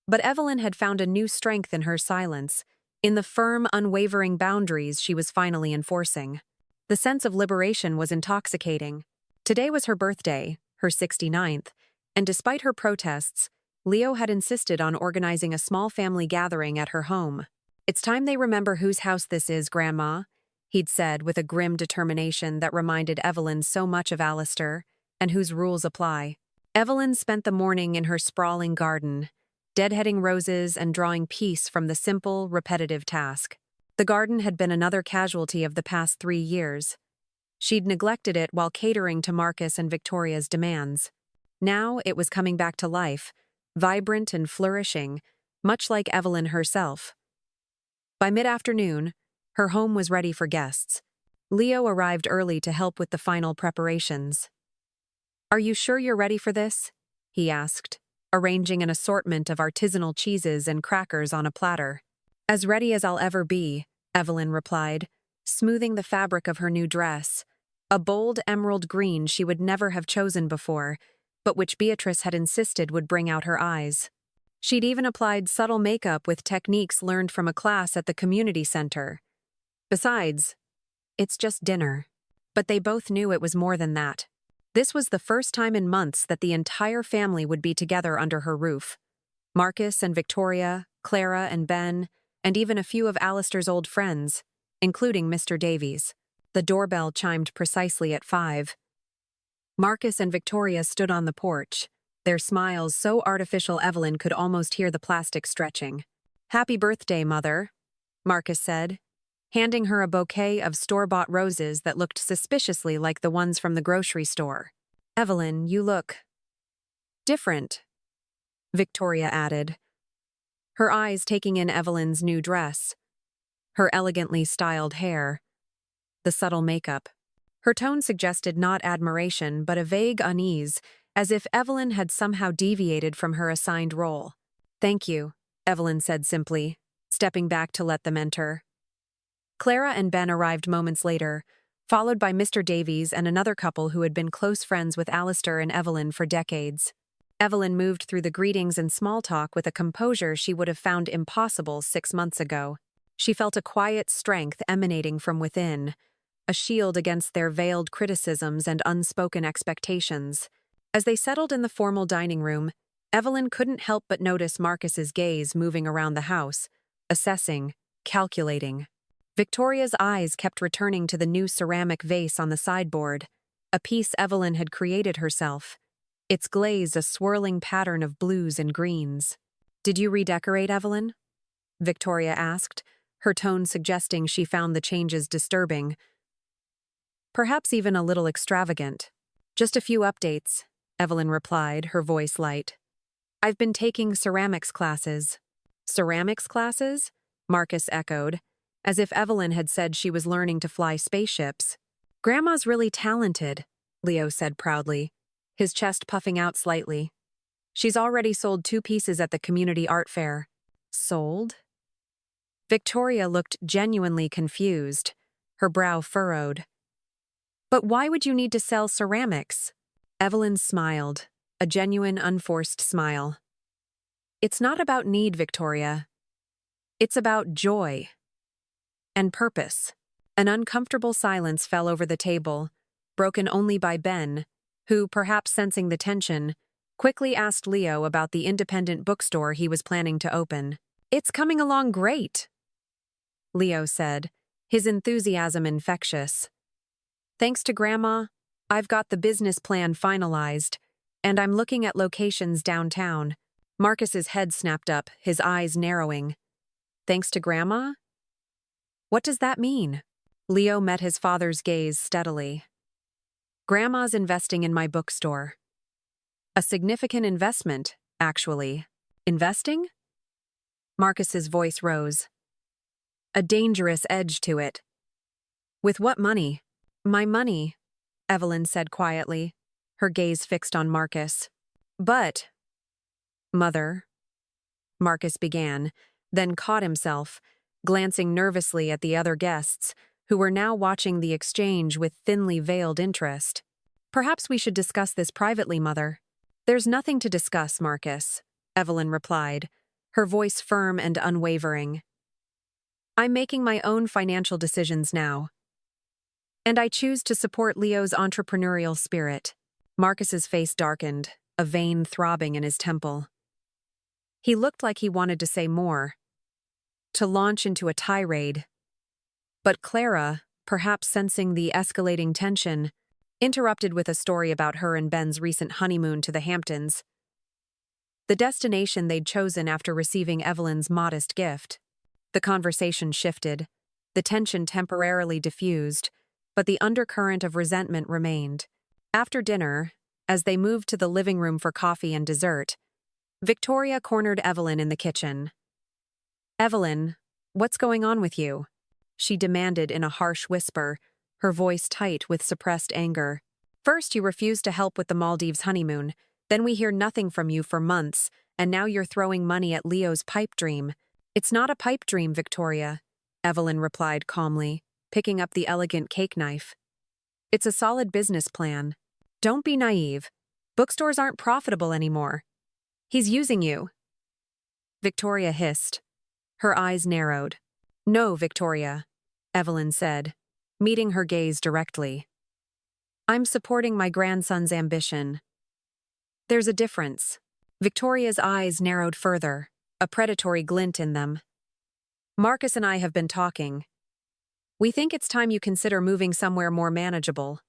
But Evelyn had found a new strength in her silence, in the firm, unwavering boundaries she was finally enforcing. The sense of liberation was intoxicating. Today was her birthday, her 69th, and despite her protests, Leo had insisted on organizing a small family gathering at her home. "It's time they remember whose house this is, Grandma," he'd said with a grim determination that reminded Evelyn so much of Alistair, and whose rules apply. Evelyn spent the morning in her sprawling garden, deadheading roses and drawing peace from the simple, repetitive task. The garden had been another casualty of the past 3 years. She'd neglected it while catering to Marcus and Victoria's demands. Now it was coming back to life, vibrant and flourishing, much like Evelyn herself. By mid-afternoon, her home was ready for guests. Leo arrived early to help with the final preparations. "Are you sure you're ready for this?" he asked, arranging an assortment of artisanal cheeses and crackers on a platter. "As ready as I'll ever be," Evelyn replied, smoothing the fabric of her new dress, a bold emerald green she would never have chosen before, but which Beatrice had insisted would bring out her eyes. She'd even applied subtle makeup with techniques learned from a class at the community center. Besides, it's just dinner. But they both knew it was more than that. This was the first time in months that the entire family would be together under her roof. Marcus and Victoria, Clara and Ben, and even a few of Alistair's old friends, including Mr. Davies. The doorbell chimed precisely at 5. Marcus and Victoria stood on the porch, their smiles so artificial Evelyn could almost hear the plastic stretching. "Happy birthday, Mother," Marcus said, handing her a bouquet of store-bought roses that looked suspiciously like the ones from the grocery store. "Evelyn, you look different," Victoria added, her eyes taking in Evelyn's new dress, her elegantly styled hair, the subtle makeup. Her tone suggested not admiration but a vague unease, as if Evelyn had somehow deviated from her assigned role. "Thank you," Evelyn said simply, stepping back to let them enter. Clara and Ben arrived moments later, followed by Mr. Davies and another couple who had been close friends with Alistair and Evelyn for decades. Evelyn moved through the greetings and small talk with a composure she would have found impossible 6 months ago. She felt a quiet strength emanating from within, a shield against their veiled criticisms and unspoken expectations. As they settled in the formal dining room, Evelyn couldn't help but notice Marcus's gaze moving around the house, assessing, calculating. Victoria's eyes kept returning to the new ceramic vase on the sideboard, a piece Evelyn had created herself, its glaze a swirling pattern of blues and greens. "Did you redecorate, Evelyn?" Victoria asked, her tone suggesting she found the changes disturbing, perhaps even a little extravagant. "Just a few updates," Evelyn replied, her voice light. "I've been taking ceramics classes." "Ceramics classes?" Marcus echoed, as if Evelyn had said she was learning to fly spaceships. "Grandma's really talented," Leo said proudly, his chest puffing out slightly. "She's already sold 2 pieces at the community art fair." "Sold?" Victoria looked genuinely confused, her brow furrowed. "But why would you need to sell ceramics?" Evelyn smiled, a genuine, unforced smile. "It's not about need, Victoria. It's about joy and purpose." An uncomfortable silence fell over the table, broken only by Ben, who, perhaps sensing the tension, quickly asked Leo about the independent bookstore he was planning to open. "It's coming along great," Leo said, his enthusiasm infectious. "Thanks to Grandma, I've got the business plan finalized, and I'm looking at locations downtown." Marcus's head snapped up, his eyes narrowing. "Thanks to Grandma? What does that mean?" Leo met his father's gaze steadily. "Grandma's investing in my bookstore." "A significant investment, actually." "Investing?" Marcus's voice rose. A dangerous edge to it. "With what money?" "My money," Evelyn said quietly, her gaze fixed on Marcus. "But..." "Mother," Marcus began, then caught himself, glancing nervously at the other guests, who were now watching the exchange with thinly veiled interest. "Perhaps we should discuss this privately, Mother." "There's nothing to discuss, Marcus," Evelyn replied, her voice firm and unwavering. "I'm making my own financial decisions now. And I choose to support Leo's entrepreneurial spirit." Marcus's face darkened, a vein throbbing in his temple. He looked like he wanted to say more, to launch into a tirade. But Clara, perhaps sensing the escalating tension, interrupted with a story about her and Ben's recent honeymoon to the Hamptons, the destination they'd chosen after receiving Evelyn's modest gift. The conversation shifted, the tension temporarily diffused, but the undercurrent of resentment remained. After dinner, as they moved to the living room for coffee and dessert, Victoria cornered Evelyn in the kitchen. "Evelyn, what's going on with you?" she demanded in a harsh whisper, her voice tight with suppressed anger. "First you refused to help with the Maldives honeymoon, then we hear nothing from you for months, and now you're throwing money at Leo's pipe dream." "It's not a pipe dream, Victoria," Evelyn replied calmly, picking up the elegant cake knife. "It's a solid business plan. Don't be naive. Bookstores aren't profitable anymore. He's using you." Victoria hissed. Her eyes narrowed. "No, Victoria," Evelyn said, meeting her gaze directly. "I'm supporting my grandson's ambition." "There's a difference." Victoria's eyes narrowed further, a predatory glint in them. "Marcus and I have been talking. We think it's time you consider moving somewhere more manageable.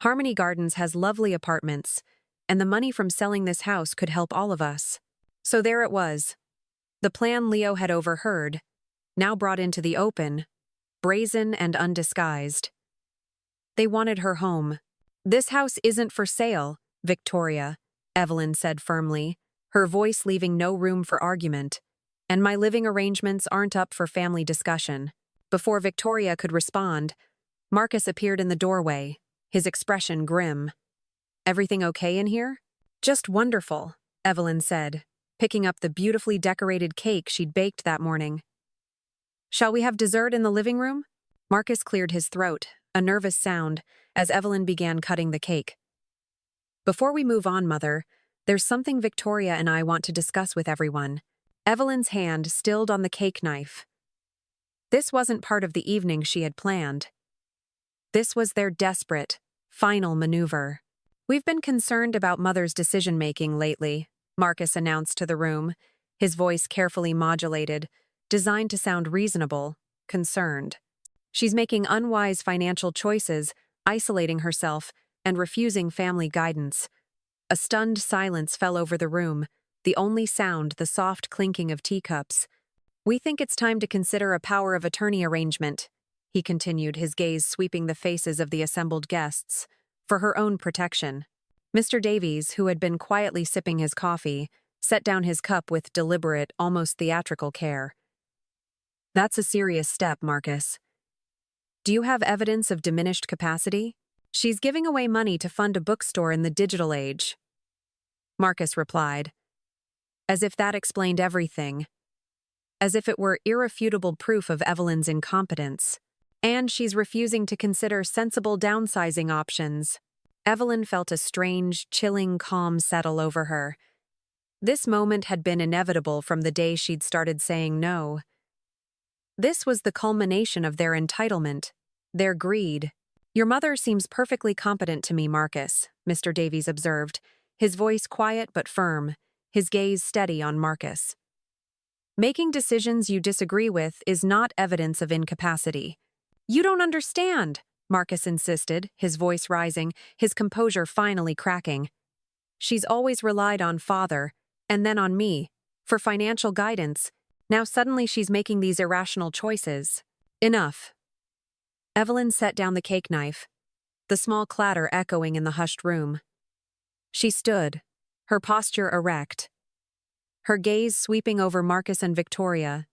Harmony Gardens has lovely apartments, and the money from selling this house could help all of us." So there it was. The plan Leo had overheard, now brought into the open, brazen and undisguised. They wanted her home. "This house isn't for sale, Victoria," Evelyn said firmly, her voice leaving no room for argument. "And my living arrangements aren't up for family discussion." Before Victoria could respond, Marcus appeared in the doorway, his expression grim. "Everything okay in here?" "Just wonderful," Evelyn said, picking up the beautifully decorated cake she'd baked that morning. "Shall we have dessert in the living room?" Marcus cleared his throat, a nervous sound, as Evelyn began cutting the cake. "Before we move on, Mother, there's something Victoria and I want to discuss with everyone." Evelyn's hand stilled on the cake knife. This wasn't part of the evening she had planned. This was their desperate, final maneuver. "We've been concerned about Mother's decision-making lately," Marcus announced to the room, his voice carefully modulated, designed to sound reasonable, concerned. "She's making unwise financial choices, isolating herself, and refusing family guidance." A stunned silence fell over the room, the only sound the soft clinking of teacups. We think it's time to consider a power of attorney arrangement, he continued, his gaze sweeping the faces of the assembled guests, for her own protection. Mr. Davies, who had been quietly sipping his coffee, set down his cup with deliberate, almost theatrical care. That's a serious step, Marcus. Do you have evidence of diminished capacity? She's giving away money to fund a bookstore in the digital age, Marcus replied, as if that explained everything, as if it were irrefutable proof of Evelyn's incompetence. And she's refusing to consider sensible downsizing options. Evelyn felt a strange, chilling calm settle over her. This moment had been inevitable from the day she'd started saying no. This was the culmination of their entitlement, their greed. Your mother seems perfectly competent to me, Marcus, Mr. Davies observed, his voice quiet but firm, his gaze steady on Marcus. Making decisions you disagree with is not evidence of incapacity. You don't understand, Marcus insisted, his voice rising, his composure finally cracking. She's always relied on Father, and then on me, for financial guidance. Now suddenly she's making these irrational choices. Enough. Evelyn set down the cake knife, the small clatter echoing in the hushed room. She stood, her posture erect, her gaze sweeping over Marcus and Victoria,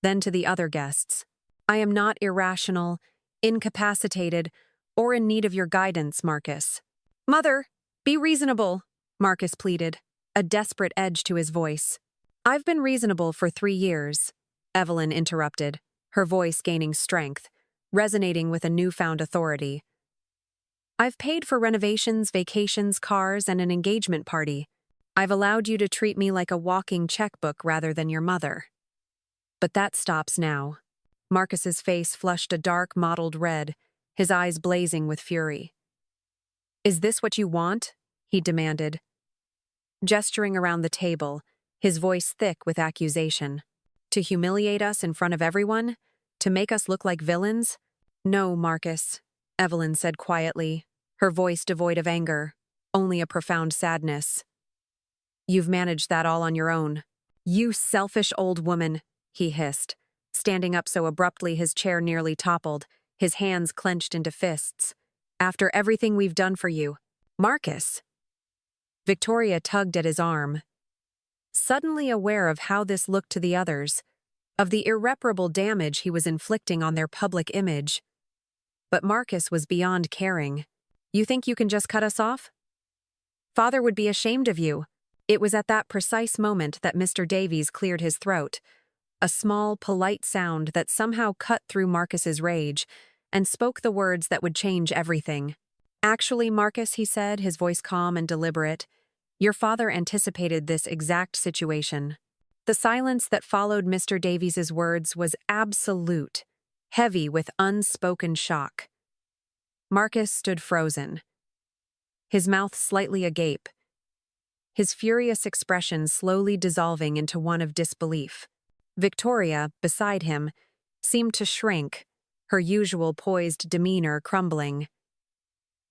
then to the other guests. I am not irrational, incapacitated, or in need of your guidance, Marcus. Mother, be reasonable, Marcus pleaded, a desperate edge to his voice. I've been reasonable for 3 years, Evelyn interrupted, her voice gaining strength, resonating with a newfound authority. I've paid for renovations, vacations, cars, and an engagement party. I've allowed you to treat me like a walking checkbook rather than your mother. But that stops now. Marcus's face flushed a dark, mottled red, his eyes blazing with fury. Is this what you want? He demanded, gesturing around the table, his voice thick with accusation. To humiliate us in front of everyone? To make us look like villains? No, Marcus, Evelyn said quietly, her voice devoid of anger, only a profound sadness. You've managed that all on your own. You selfish old woman, he hissed, standing up so abruptly his chair nearly toppled, his hands clenched into fists. After everything we've done for you, Marcus. Victoria tugged at his arm, suddenly aware of how this looked to the others, of the irreparable damage he was inflicting on their public image. But Marcus was beyond caring. You think you can just cut us off? Father would be ashamed of you. It was at that precise moment that Mr. Davies cleared his throat, a small, polite sound that somehow cut through Marcus's rage, and spoke the words that would change everything. Actually, Marcus, he said, his voice calm and deliberate, your father anticipated this exact situation. The silence that followed Mr. Davies's words was absolute, heavy with unspoken shock. Marcus stood frozen, his mouth slightly agape, his furious expression slowly dissolving into one of disbelief. Victoria, beside him, seemed to shrink, her usual poised demeanor crumbling.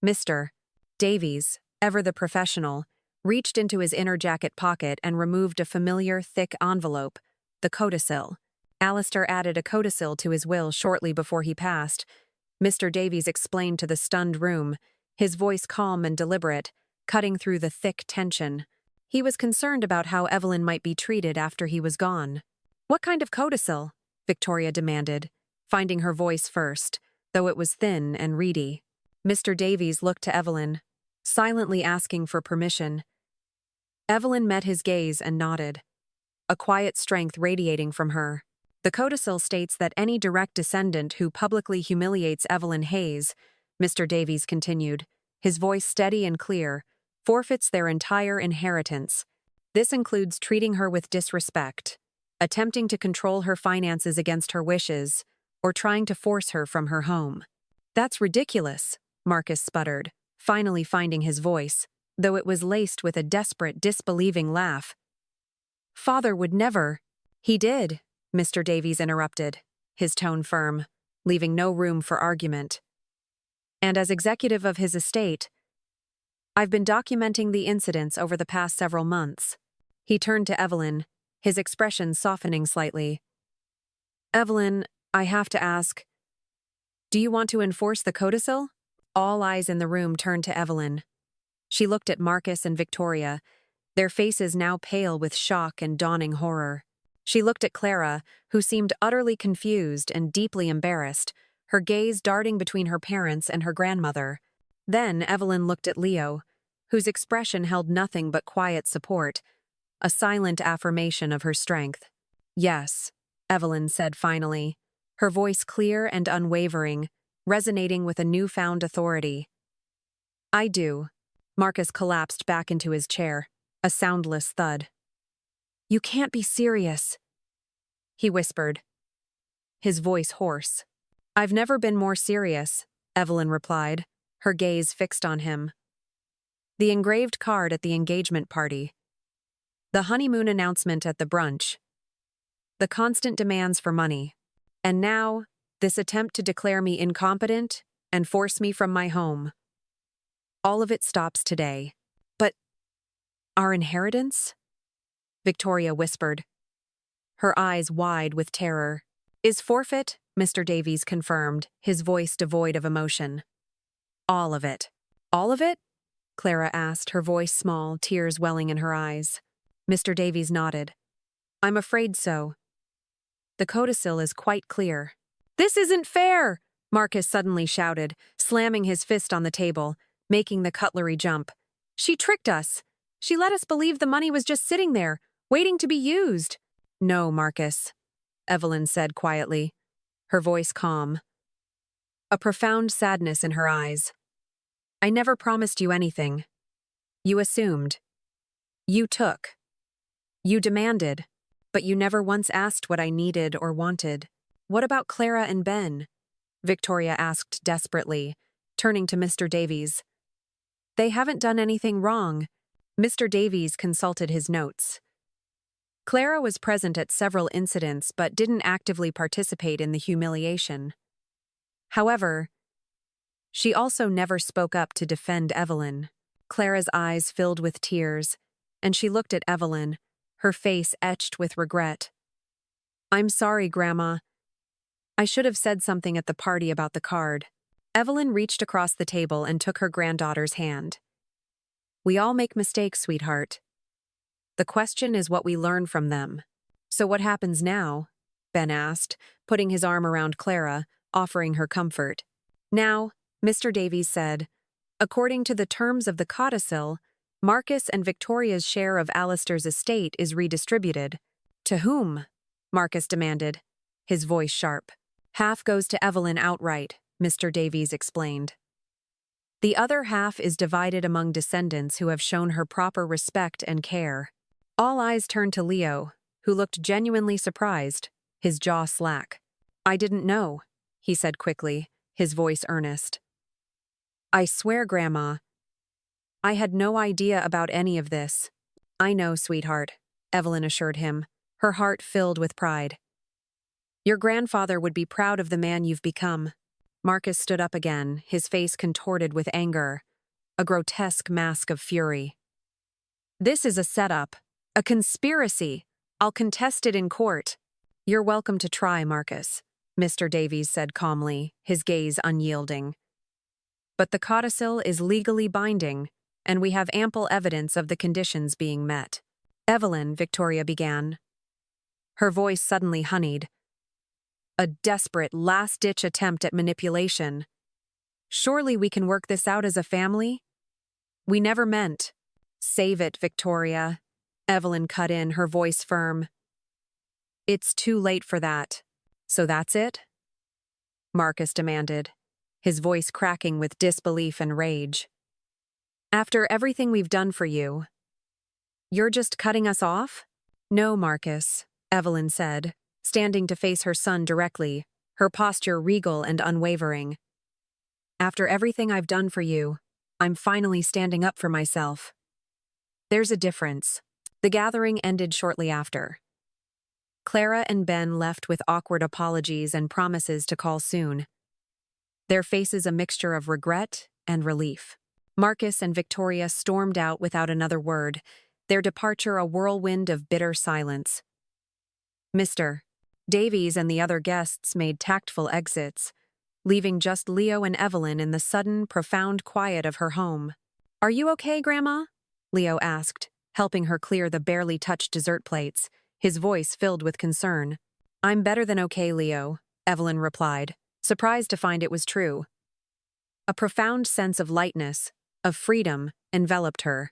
Mr. Davies, ever the professional, reached into his inner jacket pocket and removed a familiar, thick envelope, the codicil. Alistair added a codicil to his will shortly before he passed. Mr. Davies explained to the stunned room, his voice calm and deliberate, cutting through the thick tension. He was concerned about how Evelyn might be treated after he was gone. What kind of codicil? Victoria demanded, finding her voice first, though it was thin and reedy. Mr. Davies looked to Evelyn, silently asking for permission. Evelyn met his gaze and nodded, a quiet strength radiating from her. The codicil states that any direct descendant who publicly humiliates Evelyn Hayes, Mr. Davies continued, his voice steady and clear, forfeits their entire inheritance. This includes treating her with disrespect, attempting to control her finances against her wishes, or trying to force her from her home. That's ridiculous, Marcus sputtered, finally finding his voice, though it was laced with a desperate, disbelieving laugh. Father would never. He did, Mr. Davies interrupted, his tone firm, leaving no room for argument. And as executive of his estate, I've been documenting the incidents over the past several months. He turned to Evelyn, his expression softening slightly. Evelyn, I have to ask, do you want to enforce the codicil? All eyes in the room turned to Evelyn. She looked at Marcus and Victoria, their faces now pale with shock and dawning horror. She looked at Clara, who seemed utterly confused and deeply embarrassed, her gaze darting between her parents and her grandmother. Then Evelyn looked at Leo, whose expression held nothing but quiet support, a silent affirmation of her strength. Yes, Evelyn said finally, her voice clear and unwavering, resonating with a newfound authority. I do. Marcus collapsed back into his chair, a soundless thud. You can't be serious, he whispered, his voice hoarse. I've never been more serious, Evelyn replied, her gaze fixed on him. The engraved card at the engagement party. The honeymoon announcement at the brunch. The constant demands for money. And now, this attempt to declare me incompetent and force me from my home. All of it stops today. But our inheritance? Victoria whispered, her eyes wide with terror. Is forfeit, Mr. Davies confirmed, his voice devoid of emotion. All of it. All of it? Clara asked, her voice small, tears welling in her eyes. Mr. Davies nodded. I'm afraid so. The codicil is quite clear. This isn't fair! Marcus suddenly shouted, slamming his fist on the table, making the cutlery jump. She tricked us. She let us believe the money was just sitting there, waiting to be used. No, Marcus, Evelyn said quietly, her voice calm, a profound sadness in her eyes. I never promised you anything. You assumed. You took. You demanded, but you never once asked what I needed or wanted. What about Clara and Ben? Victoria asked desperately, turning to Mr. Davies. They haven't done anything wrong. Mr. Davies consulted his notes. Clara was present at several incidents but didn't actively participate in the humiliation. However, she also never spoke up to defend Evelyn. Clara's eyes filled with tears, and she looked at Evelyn, her face etched with regret. I'm sorry, Grandma. I should have said something at the party about the card. Evelyn reached across the table and took her granddaughter's hand. We all make mistakes, sweetheart. The question is what we learn from them. So what happens now? Ben asked, putting his arm around Clara, offering her comfort. Now, Mr. Davies said, according to the terms of the codicil, Marcus and Victoria's share of Alistair's estate is redistributed. To whom? Marcus demanded, his voice sharp. Half goes to Evelyn outright, Mr. Davies explained. The other half is divided among descendants who have shown her proper respect and care. All eyes turned to Leo, who looked genuinely surprised, his jaw slack. I didn't know, he said quickly, his voice earnest. I swear, Grandma, I had no idea about any of this. I know, sweetheart, Evelyn assured him, her heart filled with pride. Your grandfather would be proud of the man you've become. Marcus stood up again, his face contorted with anger, a grotesque mask of fury. This is a setup, a conspiracy. I'll contest it in court. You're welcome to try, Marcus, Mr. Davies said calmly, his gaze unyielding. But the codicil is legally binding, and we have ample evidence of the conditions being met. Evelyn, Victoria began. Her voice suddenly honeyed. A desperate, last-ditch attempt at manipulation. Surely we can work this out as a family? We never meant. Save it, Victoria. Evelyn cut in, her voice firm. It's too late for that. So that's it? Marcus demanded, his voice cracking with disbelief and rage. After everything we've done for you, you're just cutting us off? No, Marcus, Evelyn said, standing to face her son directly, her posture regal and unwavering. After everything I've done for you, I'm finally standing up for myself. There's a difference. The gathering ended shortly after. Clara and Ben left with awkward apologies and promises to call soon. Their faces a mixture of regret and relief. Marcus and Victoria stormed out without another word, their departure a whirlwind of bitter silence. Mr. Davies and the other guests made tactful exits, leaving just Leo and Evelyn in the sudden, profound quiet of her home. "Are you okay, Grandma?" Leo asked, helping her clear the barely touched dessert plates, his voice filled with concern. "I'm better than okay, Leo," Evelyn replied, surprised to find it was true. A profound sense of lightness, of freedom, enveloped her.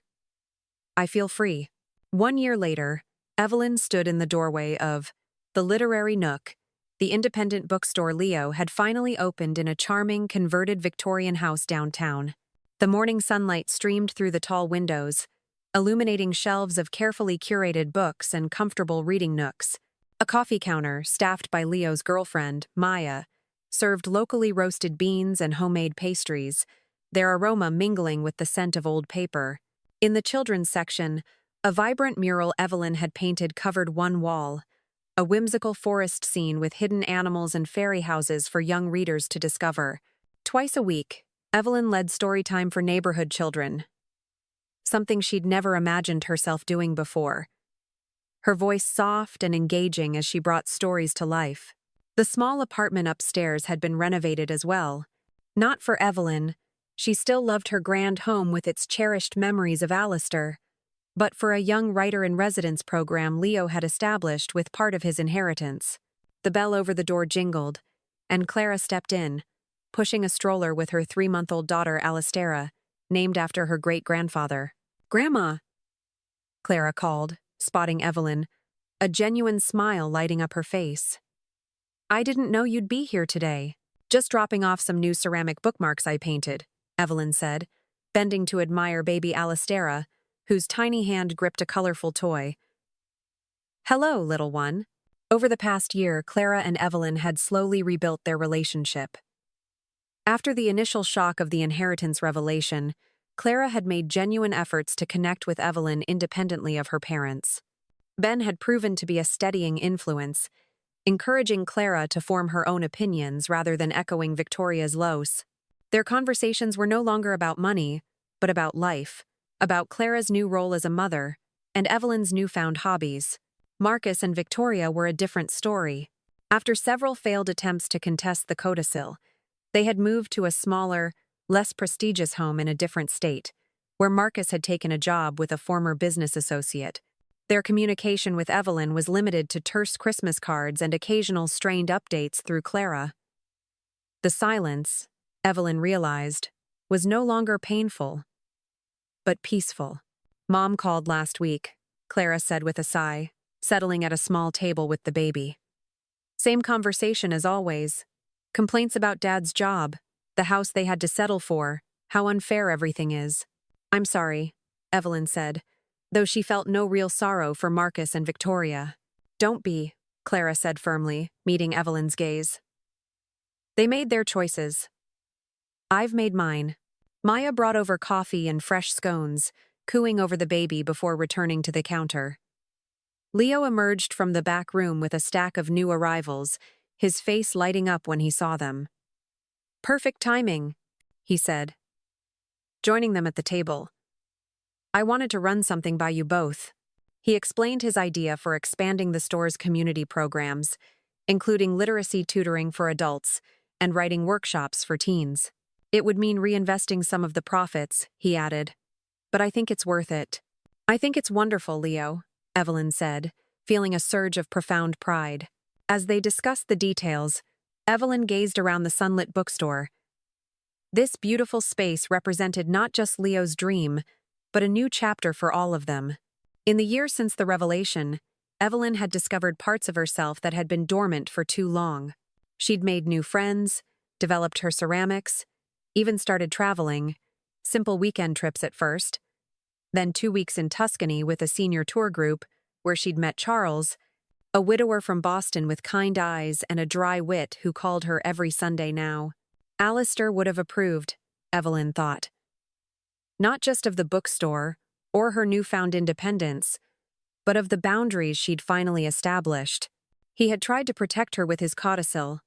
"I feel free." 1 year later, Evelyn stood in the doorway of the Literary Nook, the independent bookstore Leo had finally opened in a charming, converted Victorian house downtown. The morning sunlight streamed through the tall windows, illuminating shelves of carefully curated books and comfortable reading nooks. A coffee counter, staffed by Leo's girlfriend, Maya, served locally roasted beans and homemade pastries, their aroma mingling with the scent of old paper. In the children's section, a vibrant mural Evelyn had painted covered one wall, a whimsical forest scene with hidden animals and fairy houses for young readers to discover. Twice a week, Evelyn led story time for neighborhood children, something she'd never imagined herself doing before. Her voice soft and engaging as she brought stories to life. The small apartment upstairs had been renovated as well. Not for Evelyn, she still loved her grand home with its cherished memories of Alistair, but for a young writer-in-residence program Leo had established with part of his inheritance. The bell over the door jingled, and Clara stepped in, pushing a stroller with her 3-month-old daughter Alistaira, named after her great-grandfather. "Grandma!" Clara called, spotting Evelyn, a genuine smile lighting up her face. "I didn't know you'd be here today. Just dropping off some new ceramic bookmarks I painted," Evelyn said, bending to admire baby Alistaira, whose tiny hand gripped a colorful toy. "Hello, little one." Over the past year, Clara and Evelyn had slowly rebuilt their relationship. After the initial shock of the inheritance revelation, Clara had made genuine efforts to connect with Evelyn independently of her parents. Ben had proven to be a steadying influence, encouraging Clara to form her own opinions rather than echoing Victoria's loss. Their conversations were no longer about money, but about life, about Clara's new role as a mother, and Evelyn's newfound hobbies. Marcus and Victoria were a different story. After several failed attempts to contest the codicil, they had moved to a smaller, less prestigious home in a different state, where Marcus had taken a job with a former business associate. Their communication with Evelyn was limited to terse Christmas cards and occasional strained updates through Clara. The silence, Evelyn realized, was no longer painful, but peaceful. "Mom called last week," Clara said with a sigh, settling at a small table with the baby. "Same conversation as always. Complaints about Dad's job, the house they had to settle for, how unfair everything is." "I'm sorry," Evelyn said, though she felt no real sorrow for Marcus and Victoria. "Don't be," Clara said firmly, meeting Evelyn's gaze. "They made their choices. I've made mine." Maya brought over coffee and fresh scones, cooing over the baby before returning to the counter. Leo emerged from the back room with a stack of new arrivals, his face lighting up when he saw them. "Perfect timing," he said, joining them at the table. "I wanted to run something by you both." He explained his idea for expanding the store's community programs, including literacy tutoring for adults and writing workshops for teens. "It would mean reinvesting some of the profits," he added. "But I think it's worth it." "I think it's wonderful, Leo," Evelyn said, feeling a surge of profound pride. As they discussed the details, Evelyn gazed around the sunlit bookstore. This beautiful space represented not just Leo's dream, but a new chapter for all of them. In the years since the revelation, Evelyn had discovered parts of herself that had been dormant for too long. She'd made new friends, developed her ceramics, even started traveling, simple weekend trips at first, then 2 weeks in Tuscany with a senior tour group, where she'd met Charles, a widower from Boston with kind eyes and a dry wit who called her every Sunday now. Alistair would have approved, Evelyn thought. Not just of the bookstore or her newfound independence, but of the boundaries she'd finally established. He had tried to protect her with his codicil,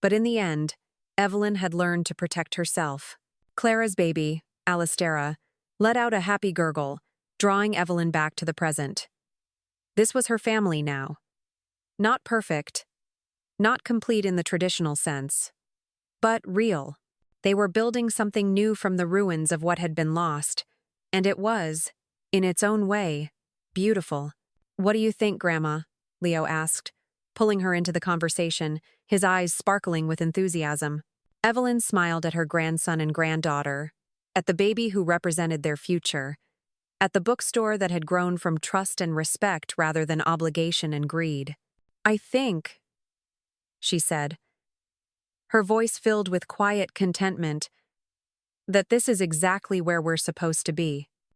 but in the end, Evelyn had learned to protect herself. Clara's baby, Alistaira, let out a happy gurgle, drawing Evelyn back to the present. This was her family now. Not perfect, not complete in the traditional sense, but real. They were building something new from the ruins of what had been lost, and it was, in its own way, beautiful. "What do you think, Grandma?" Leo asked, pulling her into the conversation, his eyes sparkling with enthusiasm. Evelyn smiled at her grandson and granddaughter, at the baby who represented their future, at the bookstore that had grown from trust and respect rather than obligation and greed. "I think," she said, her voice filled with quiet contentment, "that this is exactly where we're supposed to be."